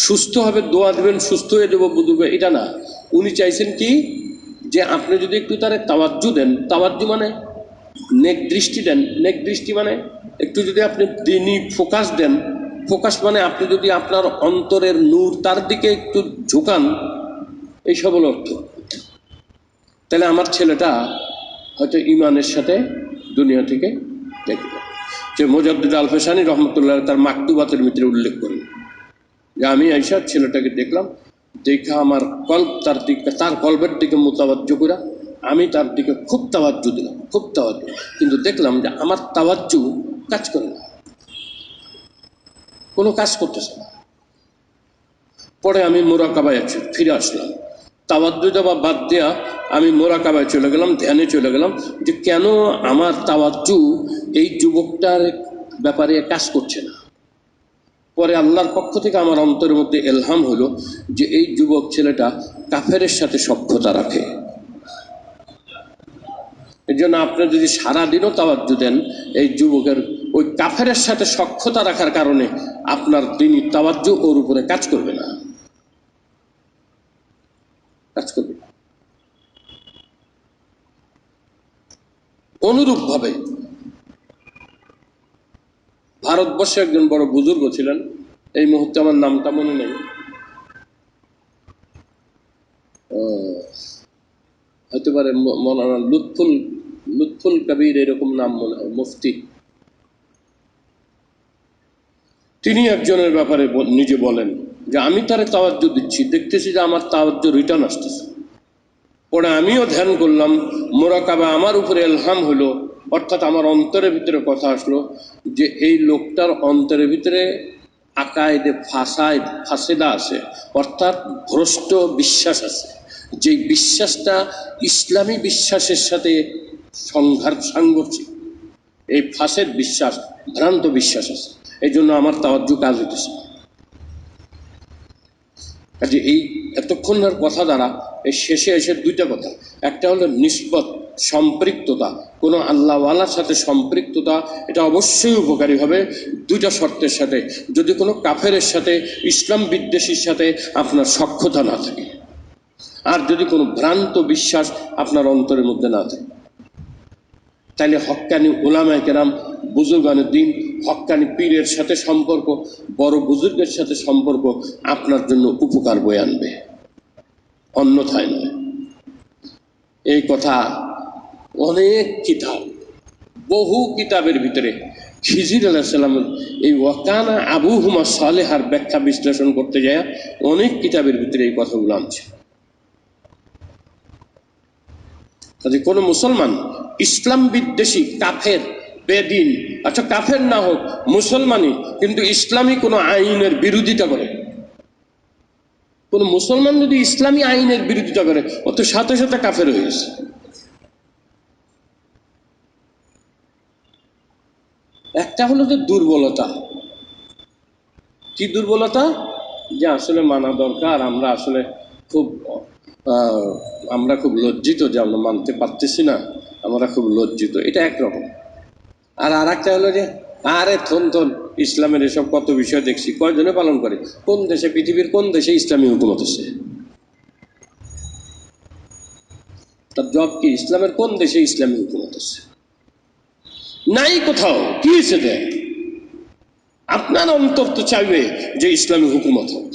সুস্থ হবে, দোয়া দেবেন, সুস্থ হয়ে দেবো বুঝবে, এটা না। উনি চাইছেন কি, যে আপনি যদি একটু তারে তাওয়াজ্জু দেন, তাওয়াজ্জু মানে নেক দৃষ্টি দেন, নেক দৃষ্টি মানে একটু যদি আপনি দিনই ফোকাস দেন, ফোকাস মানে আপনি যদি আপনার অন্তরের নূর তার দিকে একটু ঝুঁকান, এই সব হলো অর্থ। তাহলে আমার ছেলেটা হয়তো ইমানের সাথে দুনিয়া থেকে দেখবে। যে মুজাদ্দিদ আল-ফিসানি রহমতুল্লাহ তার মাকতুবাতের ভিতরে উল্লেখ করেন যে আমি আইসা ছেলেটাকে দেখলাম, দেখা আমার কল্প তার দিকে, তার কল্পের দিকে মোতাবাজ্য করা, আমি তার দিকে খুব তাওয়াজ্জু দিলাম, খুব তাওয়াজ্জু, কিন্তু দেখলাম যে আমার তাওয়াজ্জু কাজ করে না, কোনো কাজ করতেছে না। পরে আমি মোরাকাবায় ফিরে আসলাম, তাওয়াজ্জু দেওয়া বাদ দেওয়া আমি মোরাকাবায় চলে গেলাম, ধ্যানে চলে গেলাম, যে কেন আমার তাওয়াজ্জু এই যুবকটার ব্যাপারে কাজ করছে না। পরে আল্লাহর পক্ষ থেকে আমার অন্তরের মধ্যে এলহাম হলো যে এই যুবক ছেলেটা কাফেরের সাথে সখ্যতা রাখে। এই জন্য আপনি যদি সারাদিনও তাওয়াজ্জু দেন, এই যুবকের ওই কাফেরের সাথে সখ্যতা রাখার কারণে আপনার দিনই তাওয়াজ্জু ওর উপরে কাজ করবে না, কাজ করবে। অনুরূপভাবে ভারতবর্ষে একজন বড় বুজুর্গ ছিলেন, এই মুহূর্তে আমার নামটা মনে নেই, হতে পারে মৌলানা লুৎফুল কবির এরকম নাম মনে হয়, মুফতি। তিনি একজনের ব্যাপারে নিজে বলেন যে আমি তারে তাওয়াজ্জু দিচ্ছি, দেখতেছি যে আমার তাওয়াজ্জু রিটার্ন আসতেছে। পরে আমিও ধ্যান করলাম, মোরাকাবা আমার উপরে এলহাম হলো, অর্থাৎ আমার অন্তরের ভিতরে কথা আসলো যে এই লোকটার অন্তরের ভিতরে আকায়েদে ফাসেদা আছে, অর্থাৎ ভ্রষ্ট বিশ্বাস আছে, যে বিশ্বাসটা ইসলামী বিশ্বাসের সাথে সাংঘর্ষিক, এই ফাসেদ বিশ্বাস, ভ্রান্ত বিশ্বাস আছে, এই জন্য আমার তাওয়াজ্জু কাজ হইতেছে। কাজে এই এতক্ষণের কথা দ্বারা এই শেষে এসে দুইটা কথা, একটা হলো নিসবত, সম্পৃক্ততা, কোনো আল্লাহওয়ালার সাথে সম্পৃক্ততা, এটা অবশ্যই উপকারী হবে দুইটা শর্তের সাথে, যদি কোনো কাফেরের সাথে, ইসলাম বিদ্বেষীর সাথে আপনার সখ্যতা না থাকে, আর যদি কোনো ভ্রান্ত বিশ্বাস আপনার অন্তরের মধ্যে না থাকে, তাইলে হক্কানি উলামায়ে কেরাম, বুজুর্গানে দ্বীন, হক্কানি পীরের সাথে সম্পর্ক, বড় বুজুর্গের সাথে সম্পর্ক আপনার জন্য উপকার বয়ে আনবে, অন্যথায় নয়। এই কথা অনেক কিতাব, বহু কিতাবের ভিতরে খিজির আলাইহিস সালামের এই ওয়াকানা আবুহুমা সালেহার ব্যাখ্যা বিশ্লেষণ করতে যায় অনেক কিতাবের ভিতরে এই কথাগুলো আনছে। কাজে কোনো মুসলমান ইসলাম বিদ্বেষী কাফের বেদিন, আচ্ছা কাফের না হোক মুসলমানই, কিন্তু ইসলামী কোনো আইনের বিরোধিতা করে, কোন মুসলমান যদি ইসলামী আইনের বিরোধিতা করে ও তো সাথে সাথে কাফের হয়ে গেছে। একটা হলো যে দুর্বলতা। কি দুর্বলতা? যে আসলে মানা দরকার, আমরা আসলে খুব আমরা খুব লজ্জিত যে আমরা মানতে পারতেছি না, আমরা খুব লজ্জিত, এটা একরকম। আর একটা হলো যে আরে থন ইসলামের এসব কত বিষয় দেখছি, কয়জনে পালন করে, কোন দেশে, পৃথিবীর কোন দেশে ইসলামী হুকুমত আছে? তার জব কি? ইসলামের কোন দেশে ইসলামী হুকুমত আছে? নাই কোথাও। কি হয়েছে দেয়? আপনার অন্তর তো চাইবে যে ইসলামী হুকুমত হোক,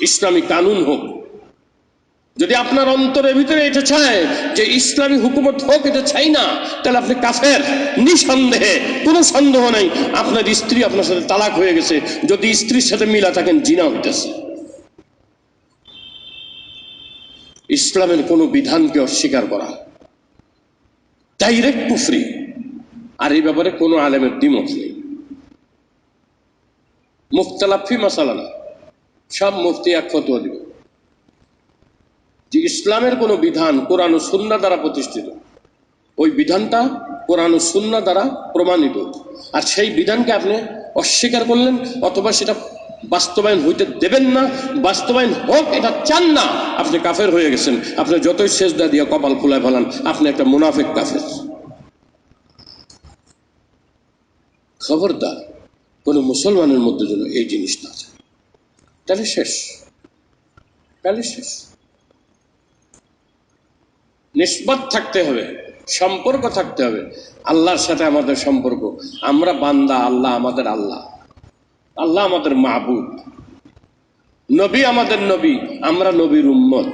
ইসলামী কানুন হোক। যদি আপনার অন্তরের ভিতরে এটা চায় যে ইসলামী হুকুমত হোক, এটা চাই না, তাহলে আপনি কাফের নিঃসন্দেহে, কোনো সন্দেহ নাই। আপনার স্ত্রী আপনার সাথে তালাক হয়ে গেছে, যদি স্ত্রীর সাথে মিলা থাকেন জিনা হইতেছে। ইসলামের কোনো বিধানকে অস্বীকার করা ডাইরেক্ট কুফরি। আর এই ব্যাপারে কোনো আলেমের দ্বিমত নেই। মুখতালাফি মাসালা না, সব মুফতি এক ফতোয়া দিবে যে ইসলামের কোনো বিধান কোরআন ও সুন্নাহ দ্বারা প্রতিষ্ঠিত, ওই বিধানটা কোরআন ও সুন্নাহ দ্বারা প্রমাণিত, আর সেই বিধানকে আপনি অস্বীকার করলেন অথবা সেটা বাস্তবায়ন হইতে দেবেন না, বাস্তবায়ন হোক এটা চান না, আপনি কাফের হয়ে গেছেন। আপনি যতই সেজদা দিয়ে কপাল ফুলায় ফেলান, আপনি একটা মুনাফিক কাফের। খবরদার কোনো মুসলমানের মধ্যে যেন এই জিনিস না থাকে, তাহলে শেষ, তাহলে শেষ। নিসবত থাকতে হবে, সম্পর্ক থাকতে হবে। আল্লাহর সাথে আমাদের সম্পর্ক, আমরা বান্দা, আল্লাহ আমাদের আল্লাহ, আল্লাহ আমাদের মাহবুব, নবী আমাদের নবী, আমরা নবীর উম্মত।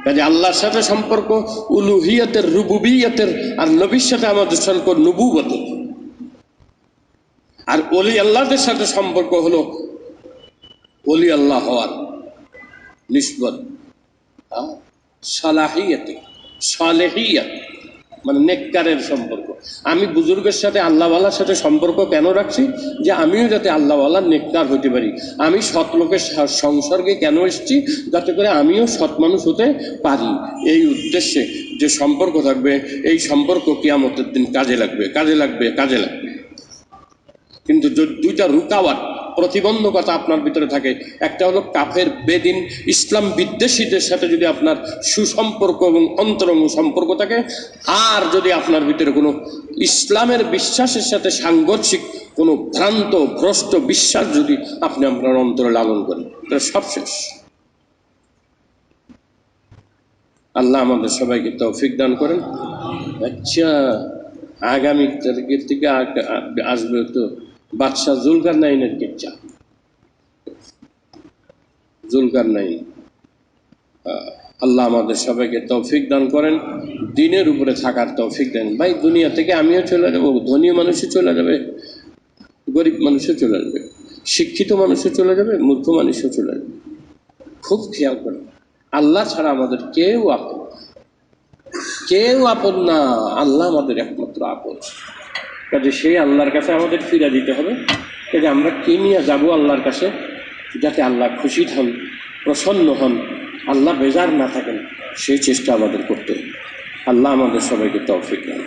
কাজে আল্লাহর সাথে সম্পর্ক উলুহিয়তের, রুবুবিয়তের, আর নবীর সাথে আমাদের সম্পর্ক নবুবতের। আর ওলি আল্লাহদের সাথে সম্পর্ক হলো ওলি আল্লাহ হওয়ার নিসবত, সালাহিয়তে, সালেহিয়ত মানে নেককারের সম্পর্ক। আমি বুজুর্গের সাথে আল্লাহওয়ালার সাথে সম্পর্ক কেন রাখছি? যে আমিও যাতে আল্লাহওয়ালার নেককার হইতে পারি। আমি সৎ লোকের সংসর্গে কেন এসেছি? যাতে করে আমিও সৎ মানুষ হতে পারি। এই উদ্দেশ্যে যে সম্পর্ক থাকবে, এই সম্পর্ক কিয়ামতের দিন কাজে লাগবে, কাজে লাগবে, কাজে লাগবে। কিন্তু দুইটা রুকাওয়াট, প্রতিবন্ধকতা আপনার ভিতরে থাকে। একটা হলো কাফের বেদিন ইসলাম বিদ্বেষীদের সাথে যদি আপনার সুসম্পর্ক এবং অন্তরঙ্গ সম্পর্ক থাকে, আর যদি আপনার ভিতরে কোনো ইসলামের বিশ্বাসের সাথে সাংঘর্ষিক কোনো ভ্রান্ত ভ্রষ্ট বিশ্বাস যদি আপনি আপনার অন্তরে লালন করেন, তাহলে সব শেষ। আল্লাহ আমাদের সবাইকে তৌফিক দান করেন। আচ্ছা, আগামী তারিখের থেকে আসবে তো বাদশাহ জুলকারনাইনের কিচ্ছা। জুলকারনাইন, আল্লাহ আমাদের সবাইকে তৌফিক দান করেন, দিনের উপরে থাকার তৌফিক দেন। ভাই, দুনিয়া থেকে আমিও চলে যাবো, ধনী মানুষও চলে যাবে, গরিব মানুষও চলে যাবে, শিক্ষিত মানুষও চলে যাবে, মূর্খ মানুষও চলে যাবে। খুব খেয়াল করেন, আল্লাহ ছাড়া আমাদের কেউ আপন, কেউ আপন না। আল্লাহ আমাদের একমাত্র আপন। কাজে সেই আল্লাহর কাছে আমাদের ফিরে দিতে হবে। কাজে আমরা কি নিয়ে যাবো আল্লাহর কাছে? যাতে আল্লাহ খুশি হন, প্রসন্ন হন, আল্লাহ বেজার না থাকেন, সেই চেষ্টা আমাদের করতে হবে। আল্লাহ আমাদের সবাইকে তৌফিক দান।